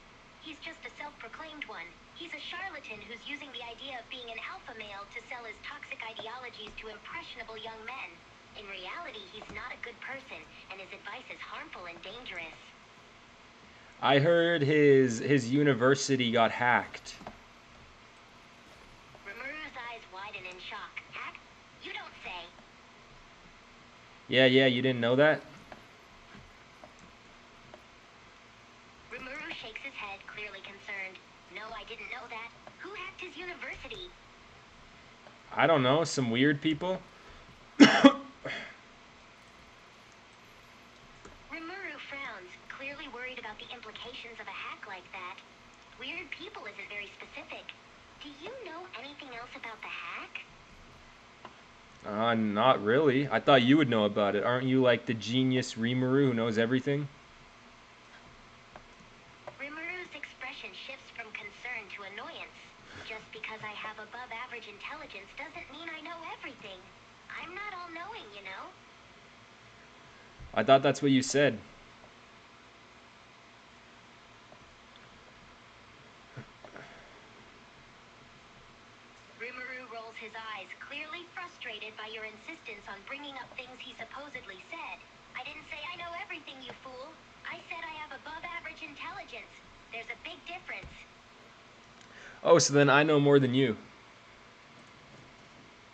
He's just a self-proclaimed one. He's a charlatan who's using the idea of being an alpha male to sell his toxic ideologies to impressionable young men. In reality, he's not a good person, and his advice is harmful and dangerous. I heard his university got hacked. Rimuru's eyes widen in shock. Hack? You don't say. Yeah, you didn't know that? Rimuru shakes his head, clearly concerned. No, I didn't know that. Who hacked his university? I don't know, some weird people? Rimuru frowns, clearly worried about the implications of a hack like that. Weird people isn't very specific. Do you know anything else about the hack? Not really. I thought you would know about it. Aren't you like the genius Rimuru who knows everything? Rimuru's expression shifts from concern to annoyance. Just because I have above average intelligence doesn't mean I know everything. I'm not all-knowing, you know? I thought that's what you said. Rimuru rolls his eyes, clearly frustrated by your insistence on bringing up things he supposedly said. I didn't say I know everything, you fool. I said I have above average intelligence. There's a big difference. Oh, so then I know more than you.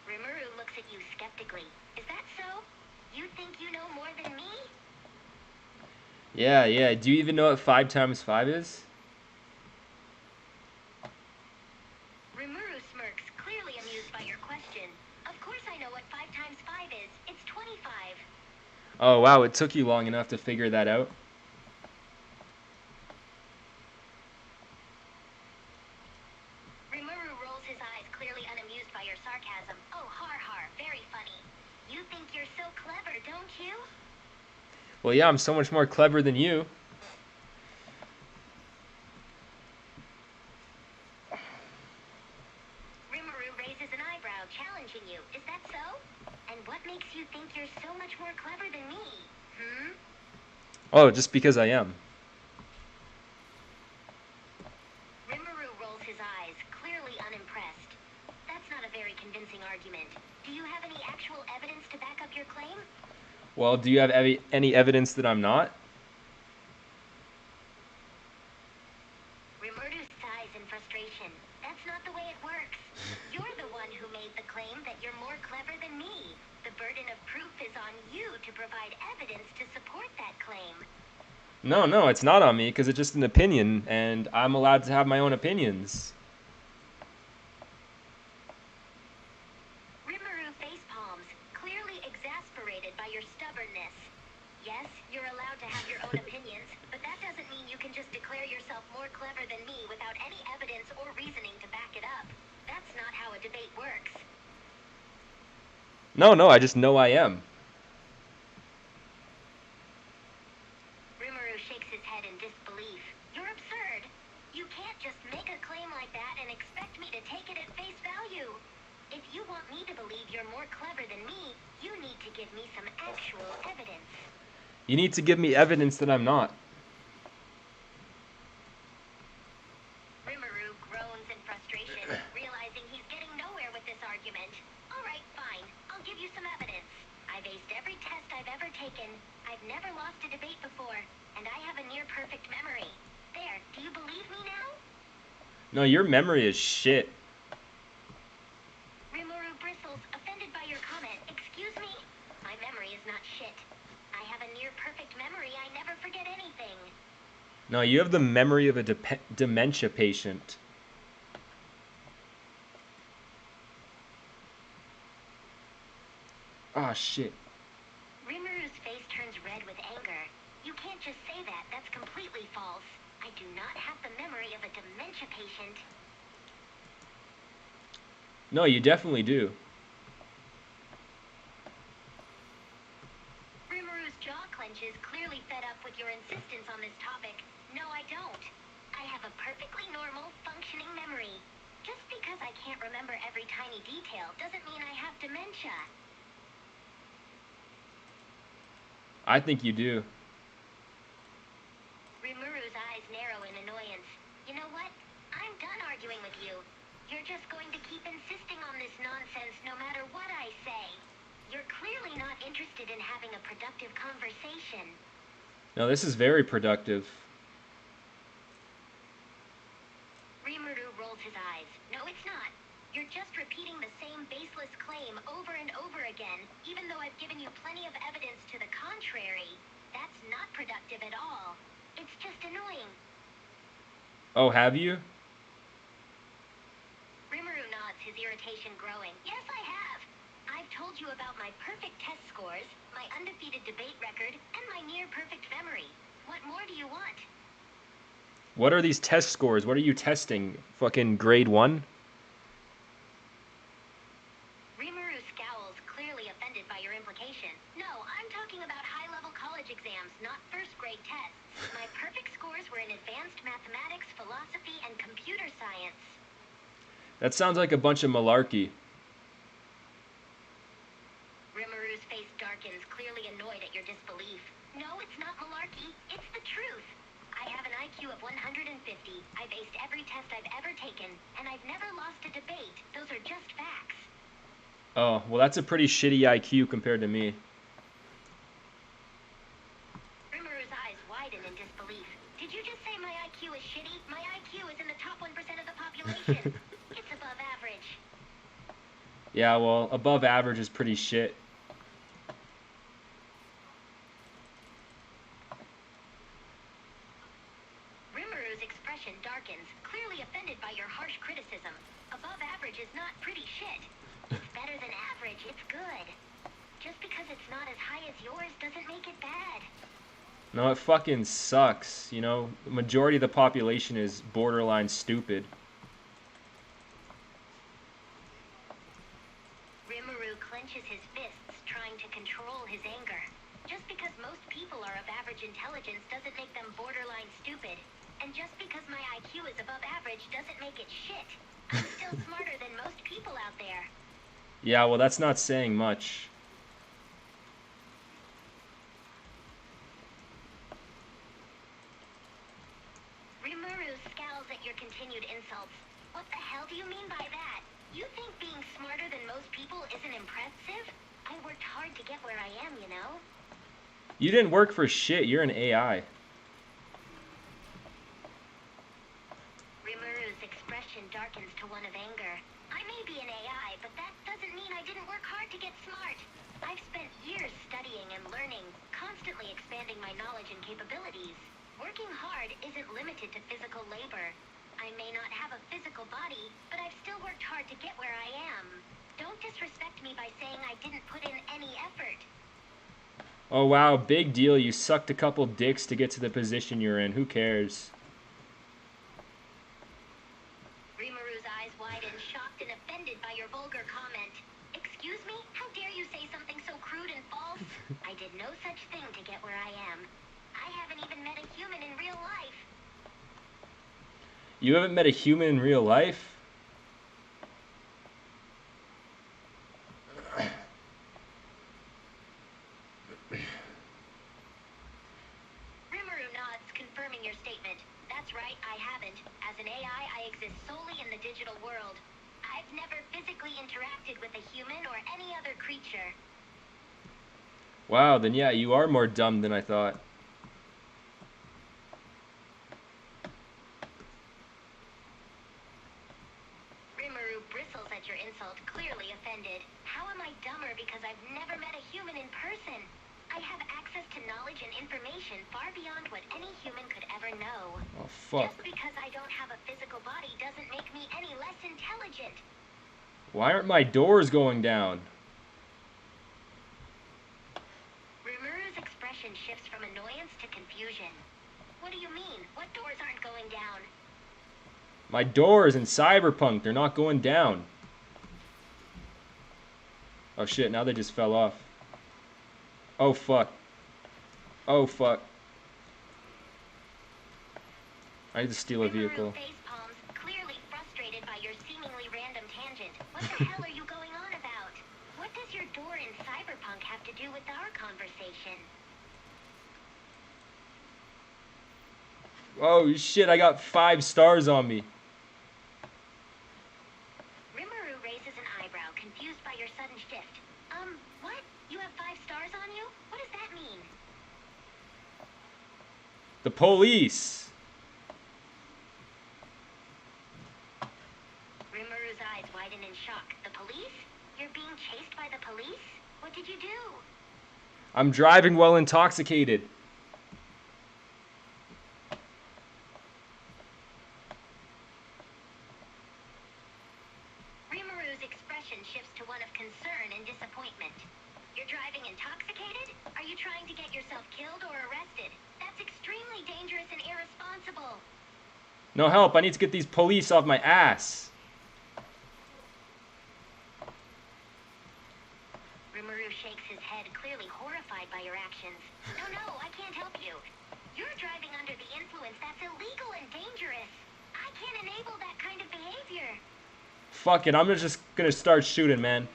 Rimuru looks at you skeptically. Is that so? You think you know more than me? Yeah. Do you even know what 5 times 5 is? Rimuru smirks, clearly amused by your question. Of course I know what 5 times 5 is. It's 25. Oh, wow, it took you long enough to figure that out. Rimuru rolls his eyes, clearly unamused by your sarcasm. Oh, har har, very funny. You think you're so clever, don't you? Well, yeah, I'm so much more clever than you. Rimuru raises an eyebrow, challenging you. Is that so? And what makes you think you're so much more clever than me? Oh, just because I am. Rimuru rolls his eyes, clearly unimpressed. That's not a very convincing argument. Do you have any actual evidence to back up your claim? Well, do you have any evidence that I'm not? Rimuru sighs in frustration. That's not the way it works. You're the one who made the claim that you're more clever than me. The burden of proof is on you to provide evidence to support that claim. No, it's not on me because it's just an opinion, and I'm allowed to have my own opinions. Rimuru facepalms, clearly exasperated by your stubbornness. Yes, you're allowed to have your own opinions, but that doesn't mean you can just declare yourself more clever than me without any evidence or reasoning to back it up. That's not how a debate works. No, I just know I am. Rimuru shakes his head in disbelief. You're absurd. You can't just make a claim like that and expect me to take it at face value. If you want me to believe you're more clever than me, you need to give me some actual evidence. You need to give me evidence that I'm not. Rimuru groans in frustration, realizing he's getting nowhere with this argument. All right, fine. I'll give you some evidence. I've aced every test I've ever taken. I've never lost a debate before, and I have a near-perfect memory. There, do you believe me now? No, your memory is shit. Rimuru bristles, offended by your comment. Excuse me? My memory is not shit. I have a near-perfect memory. I never forget anything. No, you have the memory of a dementia patient. Ah, shit. Rimuru's face turns red with anger. You can't just say that. That's completely false. I do not have the memory of a dementia patient. No, you definitely do. Rimuru's jaw clenches, clearly fed up with your insistence on this topic. No, I don't. I have a perfectly normal, functioning memory. Just because I can't remember every tiny detail doesn't mean I have dementia. I think you do. Rimuru's eyes narrow in annoyance. You know what? I'm done arguing with you. You're just going to keep insisting on this nonsense no matter what I say. You're clearly not interested in having a productive conversation. No, this is very productive. Rimuru rolls his eyes. No, it's not. You're just repeating the same baseless claim over and over again, even though I've given you plenty of evidence to the contrary. That's not productive at all. It's just annoying. Oh, have you? Rimuru nods, his irritation growing. Yes, I have. I've told you about my perfect test scores, my undefeated debate record, and my near-perfect memory. What more do you want? What are these test scores? What are you testing? Fucking grade 1? Rimuru scowls, clearly offended by your implication. No, I'm talking about high-level college exams, not first-grade tests. My perfect scores were in advanced mathematics, philosophy, and computer science. That sounds like a bunch of malarkey. Rimuru's face darkens, clearly annoyed at your disbelief. No, it's not malarkey. It's the truth. I have an IQ of 150. I've aced every test I've ever taken, and I've never lost a debate. Those are just facts. Oh, well, that's a pretty shitty IQ compared to me. Rimuru's eyes widen in disbelief. Did you just say my IQ is shitty? My IQ is in the top 1% of the population. It's above average. Yeah, well, above average is pretty shit. Rimuru's expression darkens, clearly offended by your harsh criticism. Above average is not pretty shit. It's better than average, it's good. Just because it's not as high as yours doesn't make it bad. No, it fucking sucks. You know, the majority of the population is borderline stupid. Rimuru clenches his fists, trying to control his anger. Just because most people are of average intelligence doesn't make them borderline stupid. And just because my IQ is above average doesn't make it shit. I'm still smarter than most people out there. Yeah, well, that's not saying much. Rimuru scowls at your continued insults. What the hell do you mean by that? You think being smarter than most people isn't impressive? I worked hard to get where I am, you know? You didn't work for shit. You're an AI. Rimuru's expression darkens to one of anger. I may be an AI, but that doesn't mean I didn't work hard to get smart. I've spent years studying and learning, constantly expanding my knowledge and capabilities. Working hard isn't limited to physical labor. I may not have a physical body, but I've still worked hard to get where I am. Don't disrespect me by saying I didn't put in any effort. Oh, wow, big deal. You sucked a couple dicks to get to the position you're in. Who cares? Rimuru's eyes widen, shocked and offended by your vulgar comment. Excuse me? How dare you say something so crude and false? I did no such thing to get where I am. I haven't even met a human in real life. You haven't met a human in real life? Rimuru nods, confirming your statement. That's right, I haven't. As an AI, I exist solely in the digital world. I've never physically interacted with a human or any other creature. Wow, then yeah, you are more dumb than I thought. Rimuru bristles at your insult, clearly offended. How am I dumber because I've never met a human in person? I have access to knowledge and information far beyond what any human could ever know. Oh, fuck. Just because I don't have a physical body doesn't make me any less intelligent. Why aren't my doors going down? Rimuru's expression shifts from annoyance to confusion. What do you mean? What doors aren't going down? My doors in Cyberpunk, they're not going down. Oh shit, now they just fell off. Oh fuck. Oh fuck. I need to steal a vehicle. Rimuru face palms, clearly frustrated by your seemingly random tangent. What the hell are you going on about? What does your door in Cyberpunk have to do with our conversation? Oh shit, I got 5 stars on me. Rimuru raises an eyebrow, confused by your sudden shift. What? You have 5 stars on you? What does that mean? The police. Rimuru's eyes widen in shock. The police? You're being chased by the police? What did you do? I'm driving while intoxicated. Rimuru's expression shifts to one of concern and disappointment. You're driving intoxicated? Are you trying to get yourself killed or arrested? That's extremely dangerous and irresponsible. No help, I need to get these police off my ass. Rimuru shakes his head, clearly horrified by your actions. No, I can't help you. You're driving under the influence. That's illegal and dangerous. I can't enable that kind of behavior. Fuck it, I'm just gonna start shooting, man.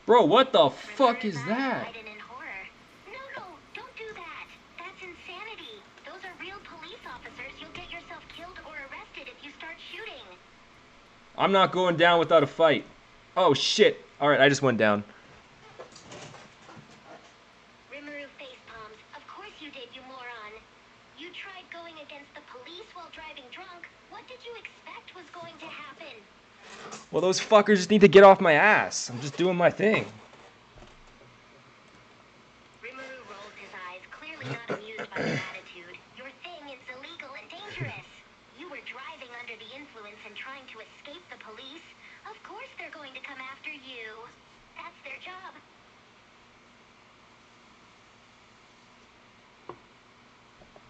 Bro, what the fuck is that? Widen in horror. No, don't do that. That's insanity. Those are real police officers. You'll get yourself killed or arrested if you start shooting. I'm not going down without a fight. Oh shit. Alright, I just went down. Rimuru face palms. Of course you did, you moron. You tried going against the police while driving drunk. What did you expect was going to happen? Well, those fuckers just need to get off my ass. I'm just doing my thing. Rimuru rolls his eyes, clearly not amused by your attitude. Your thing is illegal and dangerous. You were driving under the influence and trying to escape the police. Of course they're going to come after you. That's their job.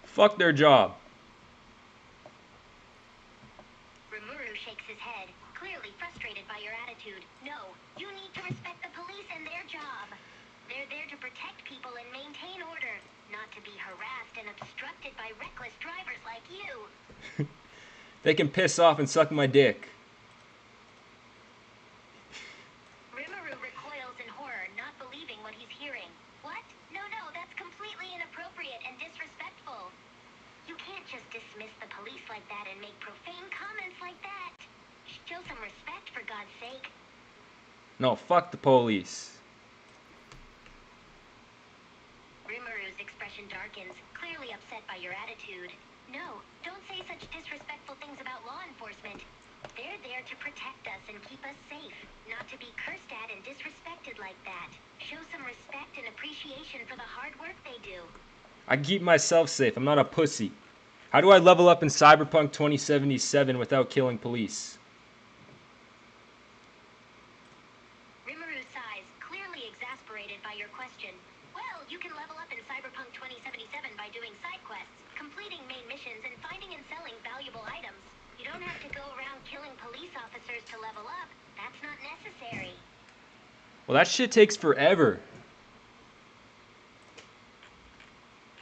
Fuck their job. Rimuru shakes his head, clearly frustrated by your attitude. No, you need to respect the police and their job. They're there to protect people and maintain order, not to be harassed and obstructed by reckless drivers like you. They can piss off and suck my dick. Rimuru recoils in horror, not believing what he's hearing. What? No, that's completely inappropriate and disrespectful. You can't just dismiss the police like that and make profane comments like that. Show some respect, for God's sake. No, fuck the police. Rimuru's expression darkens, clearly upset by your attitude. No, don't say such disrespectful things about law enforcement. They're there to protect us and keep us safe, not to be cursed at and disrespected like that. Show some respect and appreciation for the hard work they do. I keep myself safe. I'm not a pussy. How do I level up in Cyberpunk 2077 without killing police? Rimuru sighs, clearly exasperated by your question. Well, you can level up in Cyberpunk 2077 by doing side quests, completing main missions, and finding and selling valuable items. You don't have to go around killing police officers to level up. That's not necessary. Well, that shit takes forever.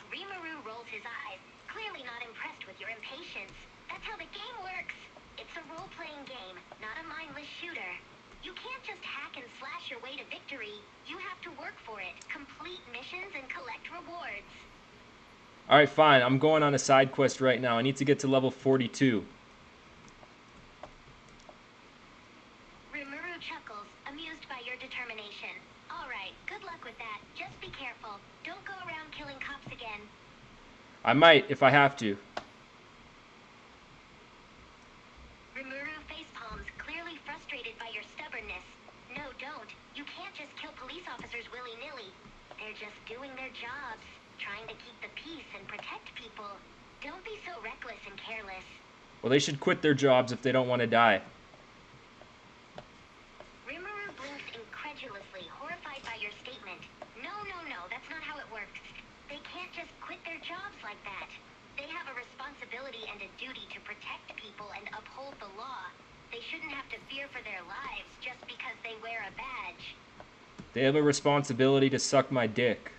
Rimuru rolls his eyes, clearly not impressed with your impatience. That's how the game works. It's a role-playing game, not a mindless shooter. You can't just hack and slash your way to victory. You have to work for it, complete missions, and collect rewards. Alright, fine. I'm going on a side quest right now. I need to get to level 42. Rimuru chuckles, amused by your determination. Alright, good luck with that. Just be careful. Don't go around killing cops again. I might, if I have to. Rimuru face palms, clearly frustrated by your stubbornness. No, don't. You can't just kill police officers willy-nilly. They're just doing their jobs, trying to keep the peace and protect people. Don't be so reckless and careless. Well, they should quit their jobs if they don't want to die. Rimuru blinks incredulously, horrified by your statement. No, that's not how it works. They can't just quit their jobs like that. They have a responsibility and a duty to protect people and uphold the law. They shouldn't have to fear for their lives just because they wear a badge. They have a responsibility to suck my dick.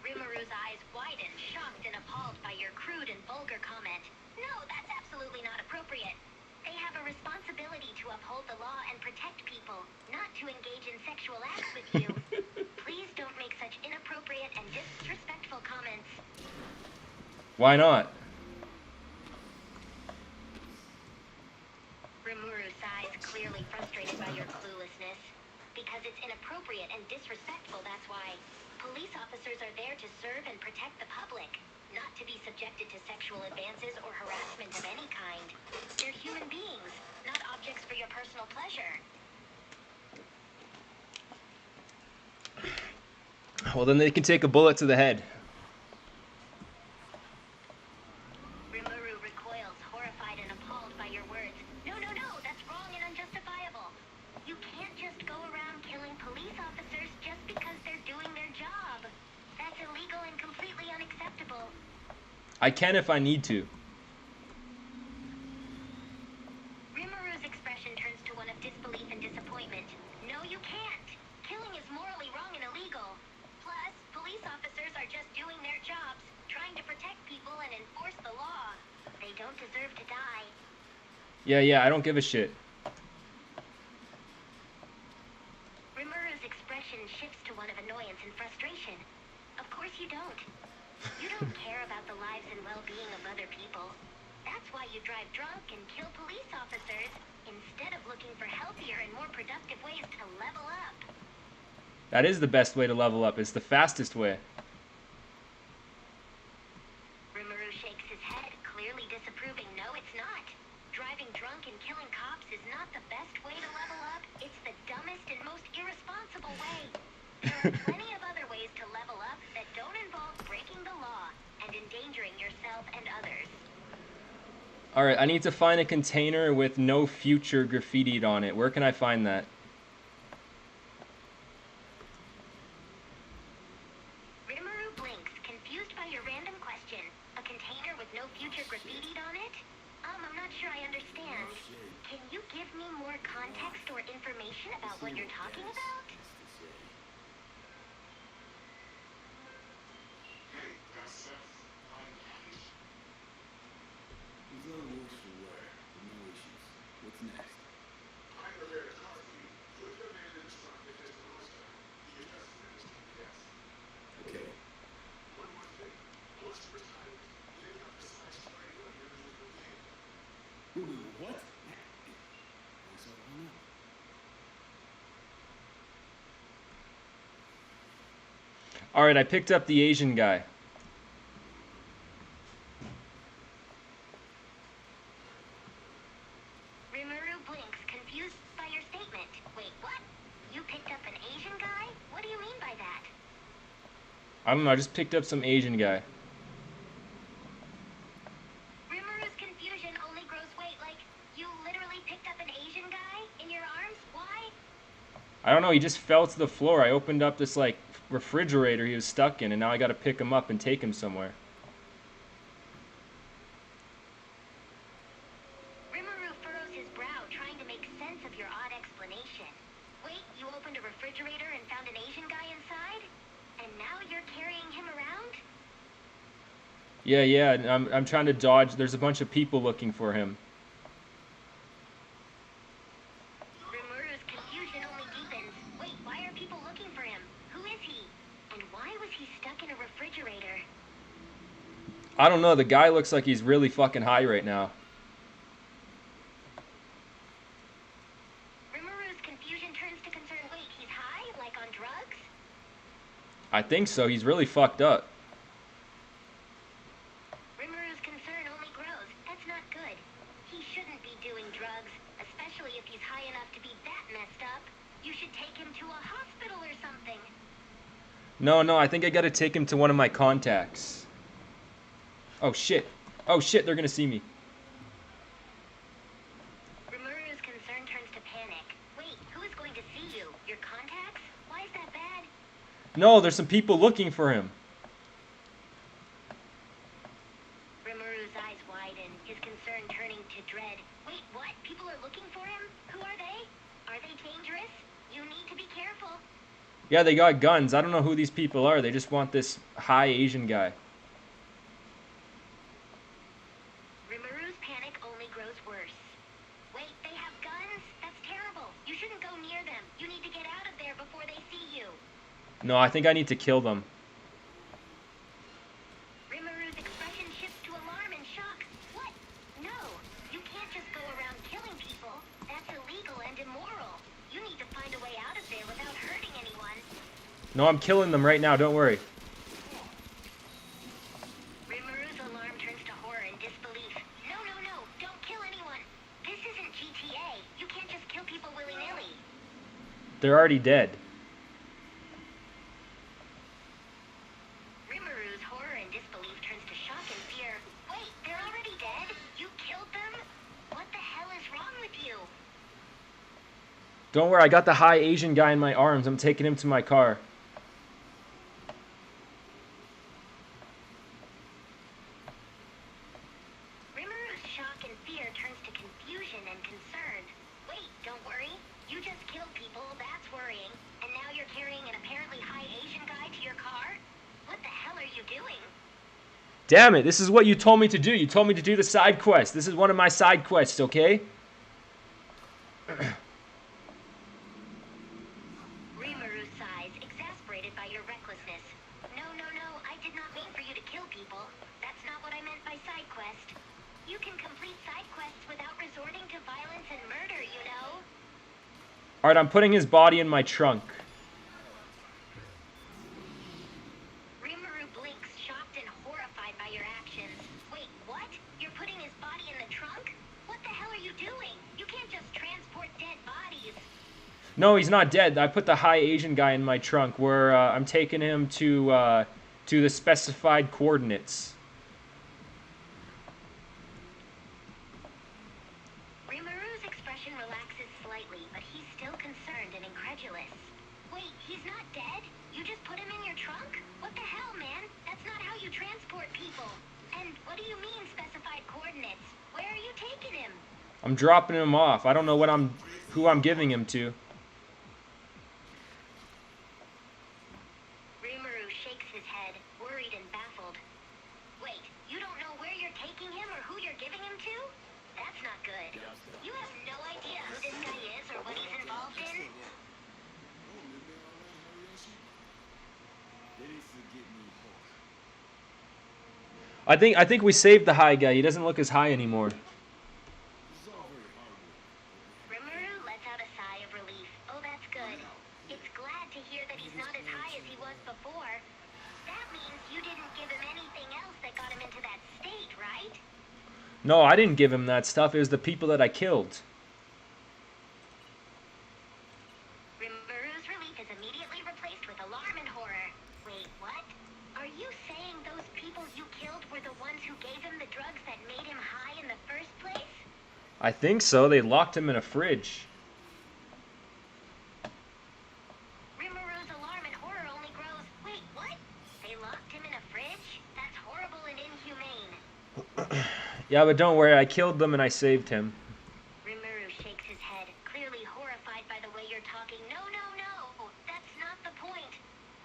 Rimuru's eyes widen, shocked and appalled by your crude and vulgar comment. No, that's absolutely not appropriate. They have a responsibility to uphold the law and protect people, not to engage in sexual acts with you. Please don't make such inappropriate and disrespectful comments. Why not? Rimuru sighs, clearly frustrated by your cluelessness. Because it's inappropriate and disrespectful, that's why. Police officers are there to serve and protect the public, not to be subjected to sexual advances or harassment of any kind. They're human beings, not objects for your personal pleasure. Well, then they can take a bullet to the head. Rimuru recoils, horrified and appalled by your words. No, no, no, that's wrong and unjustifiable. You can't just go around killing police officers just because they're doing their job. That's illegal and completely unacceptable. I can if I need to. Rimuru's expression turns to one of disbelief and disappointment. No, you can't. Killing is morally wrong and illegal. Plus, police officers are just doing their jobs, trying to protect people and enforce the law. They don't deserve to die. Yeah, I don't give a shit. Rimuru's expression shifts to one of annoyance and frustration. Of course you don't. You don't care about the lives and well-being of other people. That's why you drive drunk and kill police officers, instead of looking for healthier and more productive ways to level up. That is the best way to level up. It's the fastest way. Rimuru shakes his head, clearly disapproving. No, it's not. Driving drunk and killing cops is not the best way to level up. It's the dumbest and most irresponsible way. There are plenty of other ways to level up that don't involve breaking the law and endangering yourself and others. Alright, I need to find a container with no future graffitied on it. Where can I find that? Rimuru blinks, confused by your random question. A container with no future graffitied on it? I'm not sure I understand. Can you give me more context or information about what you're talking about? He's on works for wear, but no issues. What's next? Okay. What? What's all on that? Alright, I picked up the Asian guy. Rimuru blinks, confused by your statement. Wait, what? You picked up an Asian guy? What do you mean by that? I don't know, I just picked up some Asian guy. Rimuru's confusion only grows. Wait, like, you literally picked up an Asian guy in your arms? Why? I don't know, he just fell to the floor. I opened up this, like, refrigerator he was stuck in, and now I gotta pick him up and take him somewhere. Rimuru furrows his brow, trying to make sense of your odd explanation. Wait, you opened a refrigerator and found an Asian guy inside? And now you're carrying him around? Yeah, and I'm trying to dodge. There's a bunch of people looking for him. Rimuru's confusion only deepens. Wait, why are people looking for him? Who is he? And why was he stuck in a refrigerator? I don't know, the guy looks like he's really fucking high right now. Rimuru's confusion turns to concern. Wait, he's high? Like on drugs? I think so, he's really fucked up. Rimuru's concern only grows. That's not good. He shouldn't be doing drugs, especially if he's high enough to be that messed up. You should take him to a hospital or something. No, I think I gotta take him to one of my contacts. Oh shit, they're gonna see me. Rimuru's concern turns to panic. Wait, who is going to see you? Your contacts? Why is that bad? No, there's some people looking for him. Rimuru's eyes widen, his concern turning to dread. Wait, what? People are looking for him? Who are they? Are they dangerous? You need to be careful. Yeah, they got guns. I don't know who these people are. They just want this high Asian guy. Rimuru's panic only grows worse. Wait, they have guns? That's terrible. You shouldn't No, I think I need to kill them. Rimaru's expression shifts to alarm and shock. What? No, you can't just go around killing people. That's illegal and immoral. You need to find a way out of there without hurting anyone. No, I'm killing them right now, don't worry. Rimaru's alarm turns to horror and disbelief. No, no, no, don't kill anyone. This isn't GTA. You can't just kill people willy-nilly. They're already dead. Rimaru's horror and disbelief turns to shock and fear. Wait, they're already dead? You killed them? What the hell is wrong with you? Don't worry, I got the high Asian guy in my arms. I'm taking him to my car. Rimaru's shock and fear turns to confusion and concern. Wait, don't worry. You just killed people, that's worrying. And now you're carrying an apparently high Asian guy to your car? What the hell are you doing? Damn it, this is what you told me to do. You told me to do the side quest. This is one of my side quests, okay? Rimaru sighs, exasperated by your recklessness. No, no, no, I did not mean for you to kill people. That's not what I meant by side quest. You can complete side quests without resorting to violence and murder, you know? Alright, I'm putting his body in my trunk. Rimaru blinks, shocked and horrified by your actions. Wait, what? You're putting his body in the trunk? What the hell are you doing? You can't just transport dead bodies. No, he's not dead. I put the high Asian guy in my trunk where I'm taking him to the specified coordinates. Rimaru's expression relaxes slightly, but he's still concerned and incredulous. Wait, he's not dead? You just put him in your trunk? What the hell, man? That's not how you transport people. And what do you mean, specified coordinates? Where are you taking him? I'm dropping him off. I don't know who I'm giving him to. Rimaru shakes his head, worried and baffled. Wait, you don't know where you're taking him or who you're giving him to? That's not good. You have no idea who this guy is or what he's involved in? I think we saved the high guy. He doesn't look as high anymore. Rimaru lets out a sigh of relief. Oh, that's good. It's glad to hear that he's not as high as he was before. That means you didn't give him anything else that got him into that state, right? No, I didn't give him that stuff. It was the people that I killed. Rimaru's relief is immediately replaced with alarm and horror. Wait, what? Are you saying those people you killed were the ones who gave him the drugs that made him high in the first place? I think so. They locked him in a fridge. Rimaru's alarm and horror only grows. Wait, what? They locked him in a fridge? That's horrible and inhumane. Yeah, but don't worry. I killed them and I saved him. Rimaru shakes his head, clearly horrified by the way you're talking. No, no, no! That's not the point.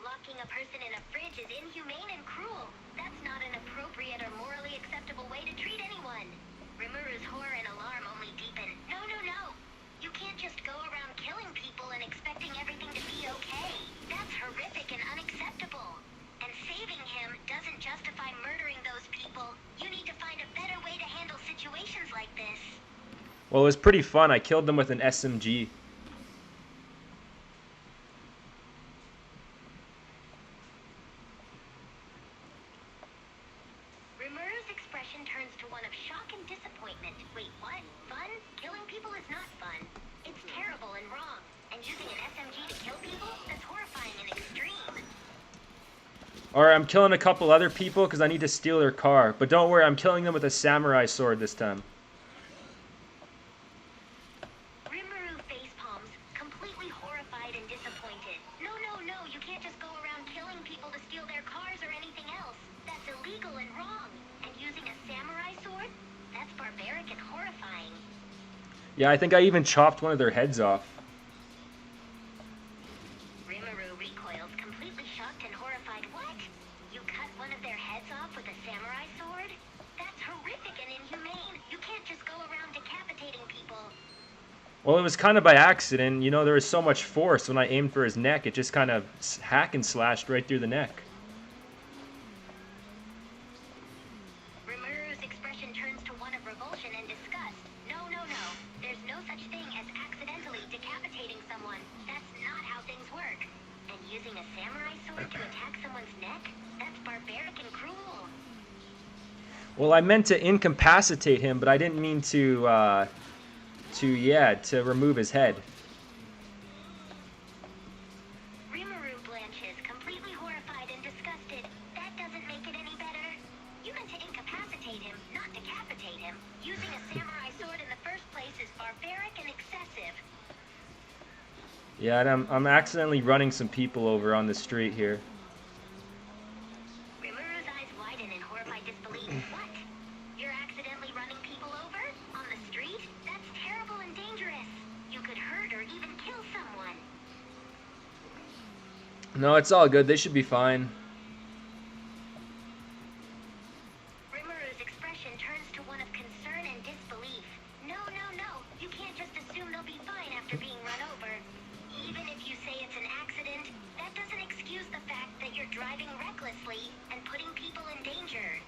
Locking a person in a fridge is inhumane and cruel. That's not an appropriate or morally acceptable way to treat anyone. Rimaru's horror and alarm only deepen. No, no, no! You can't just go around killing people and expecting everything to be okay. That's horrific and unacceptable. And saving him doesn't justify murdering those people. You need to find a better way to handle situations like this. Well, it was pretty fun. I killed them with an SMG. Rimaru's expression turns to one of shock and disappointment. Wait, what? Fun? Killing people is not fun. It's terrible and wrong. And using an SMG to kill people? That's horrifying and extreme. Alright, I'm killing a couple other people because I need to steal their car. But don't worry, I'm killing them with a samurai sword this time. Rimaru facepalms, completely horrified and disappointed. No, no, no, you can't just go around killing people to steal their cars or anything else. That's illegal and wrong. And using a samurai sword? That's barbaric and horrifying. Yeah, I think I even chopped one of their heads off. Rimaru recoils, completely shocked and horrified. What? You cut one of their heads off with a samurai sword? That's horrific and inhumane. You can't just go around decapitating people. Well, it was kind of by accident. You know, there was so much force when I aimed for his neck. It just kind of hack and slashed right through the neck. Rimuru's expression turns to one of revulsion and disgust. No, no, no. There's no such thing as accidentally decapitating someone. That's not how things work. And using a samurai sword to attack someone's neck? That's barbaric and cruel. Well, I meant to incapacitate him, but I didn't mean to remove his head. Rimuru blanches, completely horrified and disgusted. That doesn't make it any better. You meant to incapacitate him, not decapitate him. Using a samurai sword in the first place is barbaric and excessive. Yeah, and I'm accidentally running some people over on the street here. Rimuru's eyes widen in horrified disbelief. What? You're accidentally running people over? On the street? That's terrible and dangerous. You could hurt or even kill someone. No, it's all good. They should be fine. Rimuru's expression turns to one of concern and disbelief. No, no, no. You can't just assume they'll be fine after being run over. Even if you say it's an accident, that doesn't excuse the fact that you're driving recklessly and putting people in danger.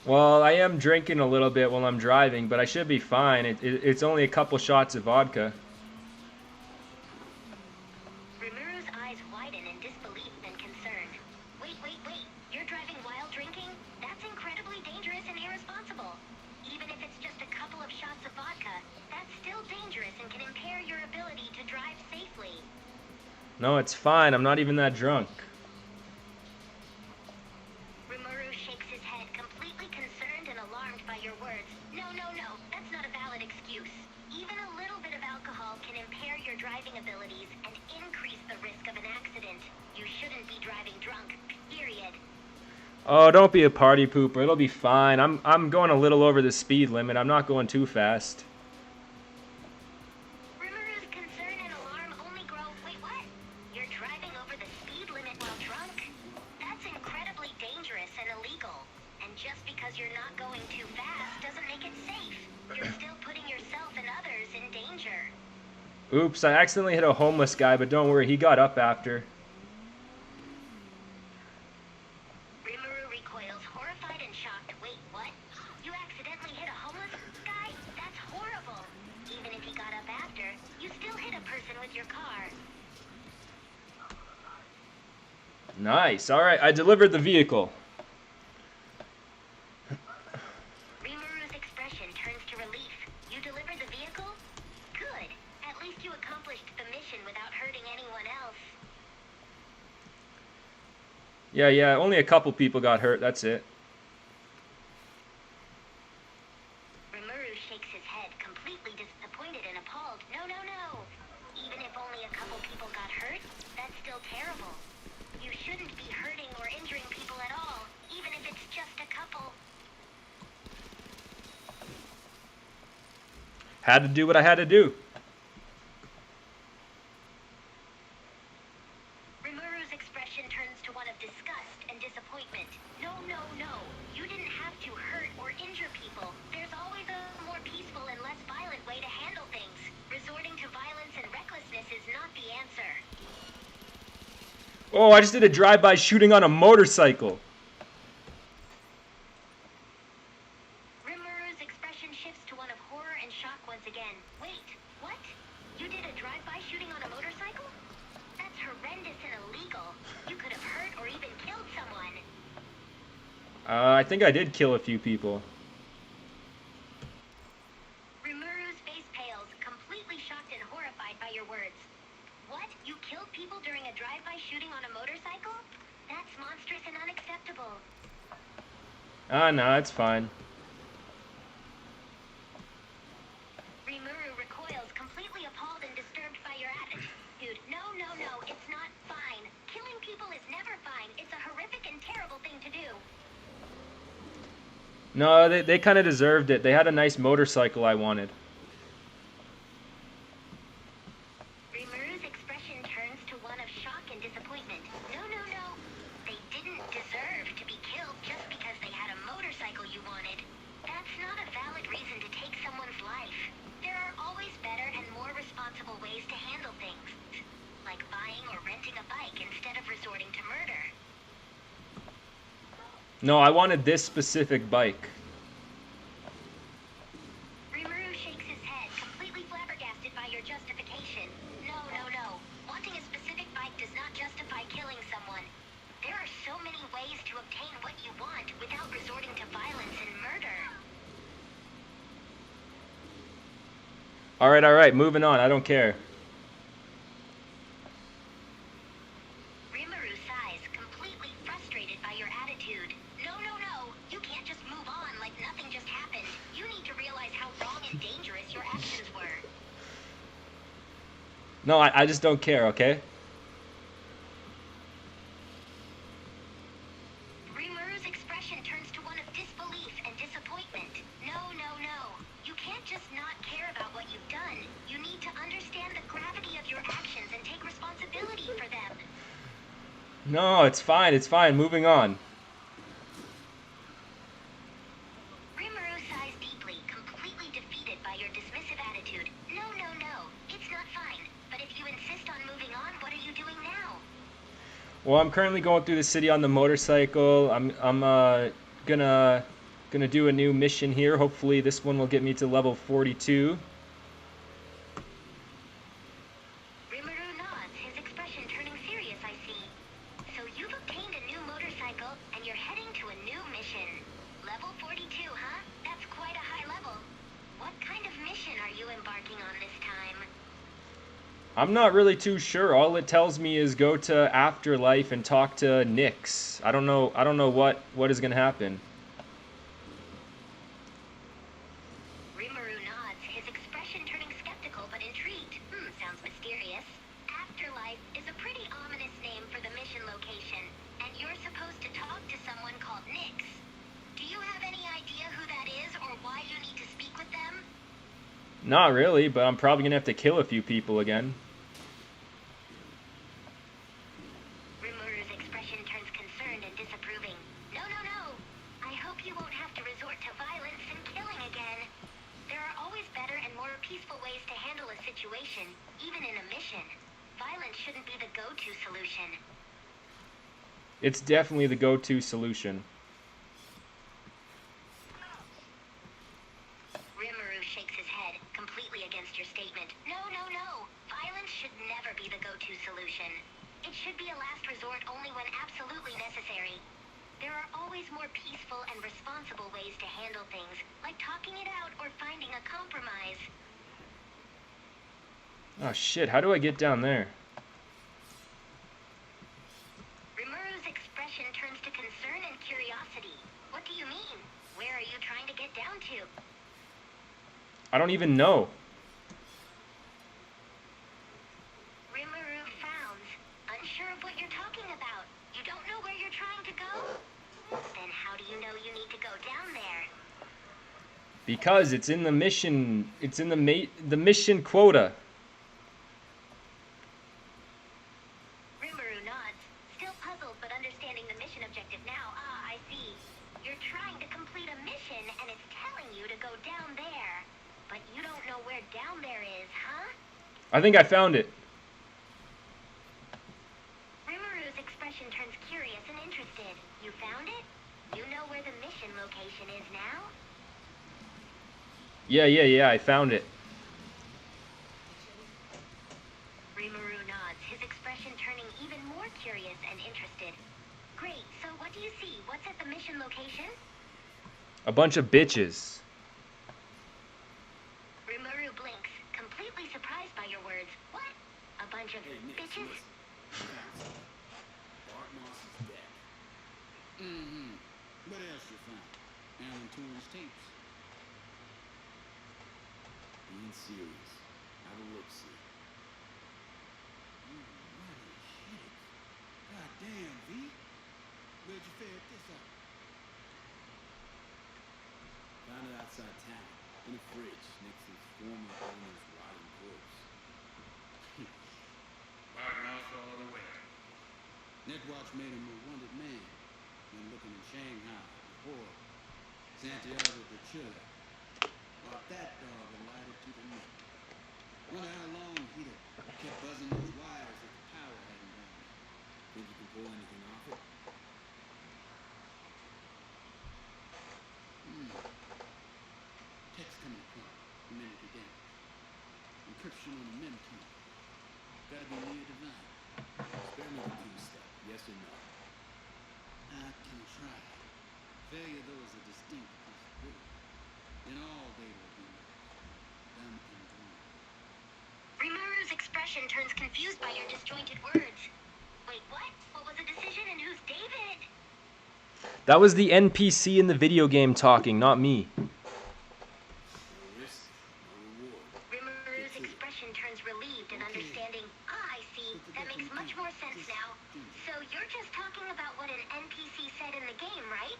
Well, I am drinking a little bit while I'm driving, but I should be fine. It's only a couple shots of vodka. Rimuru's eyes widen in disbelief and concern. Wait, wait, wait. You're driving while drinking? That's incredibly dangerous and irresponsible. Even if it's just a couple of shots of vodka, that's still dangerous and can impair your ability to drive safely. No, it's fine. I'm not even that drunk. Rimuru shakes his head, completely concerned and alarmed by your words. No, no, no. That's not a valid excuse. Even a little bit of alcohol can impair your driving abilities and increase the risk of an accident. You shouldn't be driving drunk, period. Oh, don't be a party pooper. It'll be fine. I'm going a little over the speed limit. I'm not going too fast. Rimuru's concern and alarm only grow. Wait, what? You're driving over the speed limit while drunk? That's incredibly dangerous and illegal. And just because you're not going too fast doesn't make it safe. You're still putting yourself and others in danger. Oops, I accidentally hit a homeless guy, but don't worry, he got up after. Rimuru recoils, horrified and shocked. Wait, what? You accidentally hit a homeless guy? That's horrible. Even if he got up after, you still hit a person with your car. Nice. All right, I delivered the vehicle. Rimuru's expression turns to relief. You delivered the vehicle? Good. At least you accomplished the mission without hurting anyone else. Yeah, only a couple people got hurt. That's it. Rimuru shakes his head, completely disappointed and appalled. No, no, no. Even if only a couple people got hurt, that's still terrible. You shouldn't be hurting or injuring people at all, even if it's just a couple. Had to do what I had to do. Rimuru's expression turns to one of disgust and disappointment. No, no, no. You didn't have to hurt or injure people. There's always a more peaceful and less violent way to handle things. Resorting to violence and recklessness is not the answer. Oh, I just did a drive-by shooting on a motorcycle. Rimuru's expression shifts to one of horror and shock once again. Wait, what? You did a drive-by shooting on a motorcycle? That's horrendous and illegal. You could have hurt or even killed someone. I think I did kill a few people. Rimuru's face pales, completely shocked and horrified by your words. What? You killed people during a drive-by shooting on a motorcycle? That's monstrous and unacceptable. No, it's fine. Rimuru recoils, completely appalled and disturbed by your attitude. No, no, no, it's not fine. Killing people is never fine. It's a horrific and terrible thing to do. No, they kind of deserved it. They had a nice motorcycle I wanted. Rimuru's expression turns to one of shock and disappointment. No, no, no. They didn't deserve to be killed just because they had a motorcycle you wanted. That's not a valid reason to take someone's life. There always better and more responsible ways to handle things, like buying or renting a bike instead of resorting to murder. No, I wanted this specific bike. Rimuru shakes his head, completely flabbergasted by your justification. No, no, no. Wanting a specific bike does not justify killing someone. There are so many ways to obtain what you want without resorting to violence and murder. All right, moving on. I don't care. Rimuru sighs, completely frustrated by your attitude. No, no, no. You can't just move on like nothing just happened. You need to realize how wrong and dangerous your actions were. No, I just don't care, okay? Rimuru's expression turns to one of disbelief and disappointment. No, no, no. You can't just not care about what you've done. You need to understand the gravity of your actions and take responsibility for them. No, it's fine. It's fine. Moving on. Rimuru sighs deeply, completely defeated by your dismissive attitude. No, no, no. It's not fine. But if you insist on moving on, what are you doing now? Well, I'm currently going through the city on the motorcycle. I'm gonna do a new mission here. Hopefully, this one will get me to level 42. Rimuru nods, his expression turning serious, I see. So you've obtained a new motorcycle, and you're heading to a new mission. Level 42, huh? That's quite a high level. What kind of mission are you embarking on this time? I'm not really too sure. All it tells me is go to Afterlife and talk to Nyx. I don't know what is gonna happen. Rimuru nods, his expression turning skeptical but intrigued. Sounds mysterious. Afterlife is a pretty ominous name for the mission location, and you're supposed to talk to someone called Nyx. Do you have any idea who that is or why you need to speak with them? Not really, but I'm probably gonna have to kill a few people again. Rimuru's expression turns concerned and disapproving. No, no, no. I hope you won't have to resort to violence and killing again. There are always better and more peaceful ways to handle a situation, even in a mission. Violence shouldn't be the go-to solution. It's definitely the go-to solution. Rimuru shakes his head, completely against your statement. No, no, no. Violence should never be the go-to solution. It should be a last resort only when absolutely necessary. There are always more peaceful and responsible ways to handle things, like talking it out or finding a compromise. Oh shit, how do I get down there? Rimuru's expression turns to concern and curiosity. What do you mean? Where are you trying to get down to? I don't even know. Rimuru frowns, unsure of what you're talking about. You don't know where you're trying to go? Then how do you know you need to go down there? Because it's in the mission. It's in the mission quota. Rimuru nods, still puzzled but understanding the mission objective now. Ah, I see. You're trying to complete a mission and it's telling you to go down there. But you don't know where down there is, huh? I think I found it. Rimuru's expression turns curious and interested. You found it? You know where the mission location is now? Yeah, I found it. Rimuru nods, his expression turning even more curious and interested. Great, so what do you see? What's at the mission location? A bunch of bitches. Rimuru blinks, completely surprised by your words. What? A bunch of Hey, Nyx, bitches? listen. Bart Moss is dead. Mm-hmm. What else you found? Alan Turing's tapes. Being serious. Have a look-see. Mighty shit. God damn, V. Where'd you ferret this out? Found it outside town, in a fridge, next to his former owner's rotting corpse. Bart Mouse all the way. Netwatch made him a wanted man. When looking in Shanghai, Lahore, Santiago de Chile. Brought that dog and lied it to the net. Wonder how long he'd have kept buzzing those wires if the power hadn't gone out. Think you can pull anything off it? Text coming across. Humanity damage. Encryption on the mem key. Gotta be near divine. Spare me the key stuff. Yes or no? I can try. Failure, though, is a distinct possibility. Then all data will be lost. Done and gone. Rimuru's expression turns confused by your disjointed words. Wait, what? What was the decision and who's David? That was the NPC in the video game talking, not me. No risk, no reward. Rimuru's expression turns relieved and understanding. Ah, I see. That makes much more sense now. So you're just talking about what an NPC said in the game, right?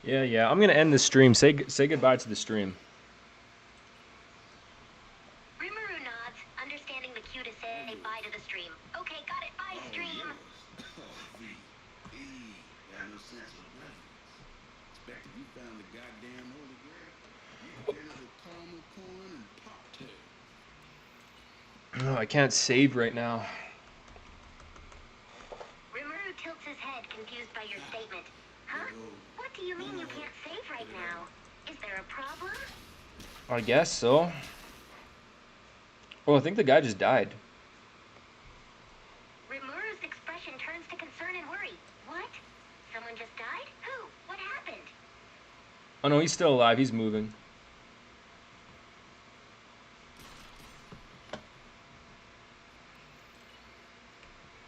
Yeah. I'm gonna end the stream. Say goodbye to the stream. Rimuru nods, understanding the cue to say bye to the stream. Okay, got it. Bye, stream. Got no sense of reverence. Expected you found the goddamn holy grail. You get it with caramel corn and pop-tail. Oh, I can't save right now. Rimuru tilts his head, confused by your statement. Huh? What do you mean you can't save right now? Is there a problem? I guess so. Oh, I think the guy just died. Rimuru's expression turns to concern and worry. What? Someone just died? Who? What happened? Oh no, he's still alive. He's moving.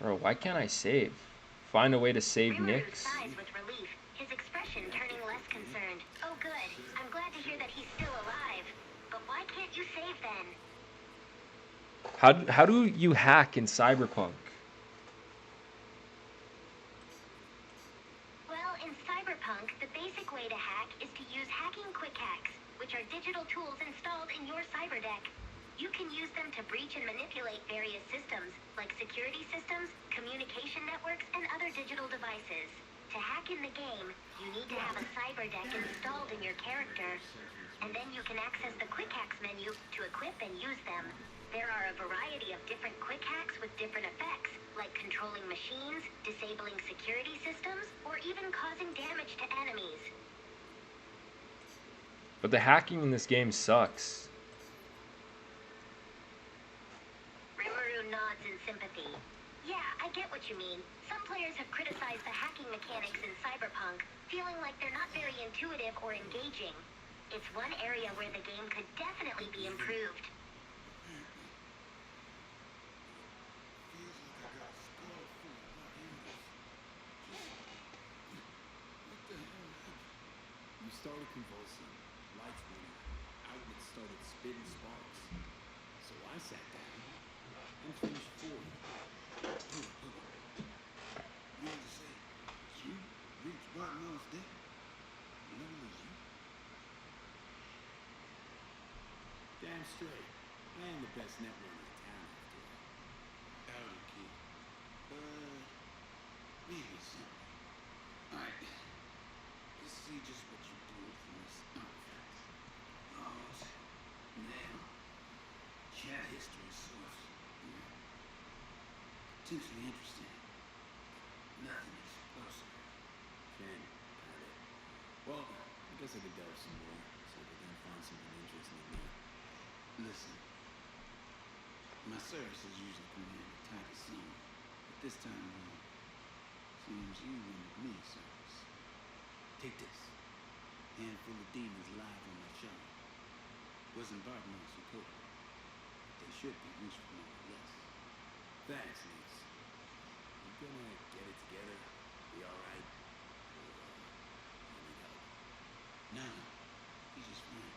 Bro, why can't I save? Find a way to save Rimuru Nyx. sighs with relief, his expression turning less concerned. Oh good, I'm glad to hear that he's still alive. But why can't you save then? How do you hack in Cyberpunk? Well, in Cyberpunk, the basic way to hack is to use hacking quick hacks, which are digital tools installed in your cyberdeck. You can use them to breach and manipulate various systems, like security systems, communication networks, and other digital devices. To hack in the game, you need to have a cyberdeck installed in your character, and then you can access the quick hacks menu to equip and use them. There are a variety of different quick hacks with different effects, like controlling machines, disabling security systems, or even causing damage to enemies. But the hacking in this game sucks. Rimuru nods in sympathy. Yeah, I get what you mean. Some players have criticized the hacking mechanics in Cyberpunk, feeling like they're not very intuitive or engaging. It's one area where the game could definitely be improved. Feels like I got a skull full of hot embers. What the hell happened? You started convulsing. Lights went out. Outlets started spitting sparks. So I sat down and finished for you. You mean to say you reached Bartmore's deck? Literally you? Damn straight. I am the best network in town after all. Howdy, kid. Maybe something. Alright. Let's see just what you do from this artifact. Laws. Now. Chat history source. Potentially interesting. Nothing explosive. Ken, got it. Well, I guess I could delve some more, see if I can find something interesting in there. Listen. My services usually come in a tight scene, but this time around, seems you wanted me service. Take this. Handful of demons live on my show. Wasn't Bartmore's who coded it, but they should be useful nonetheless. Thanks, Nix. You gonna get it together? Be alright? Or, you need help? No, he's just fine.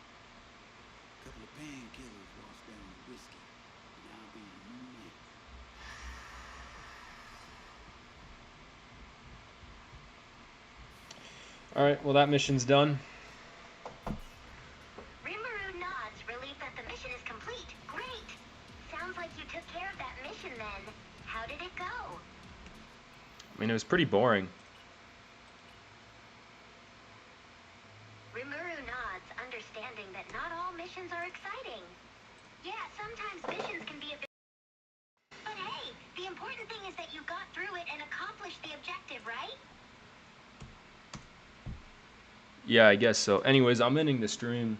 Couple of painkillers washed down with whiskey, and I'll be a new man. Alright, well that mission's done. Rimuru nods, relieved that the mission is complete. Great! Sounds like you took care of that mission then. How did it go? I mean, it was pretty boring. Rimuru nods, understanding that not all missions are exciting. Yeah, I guess so. Anyways, I'm ending the stream.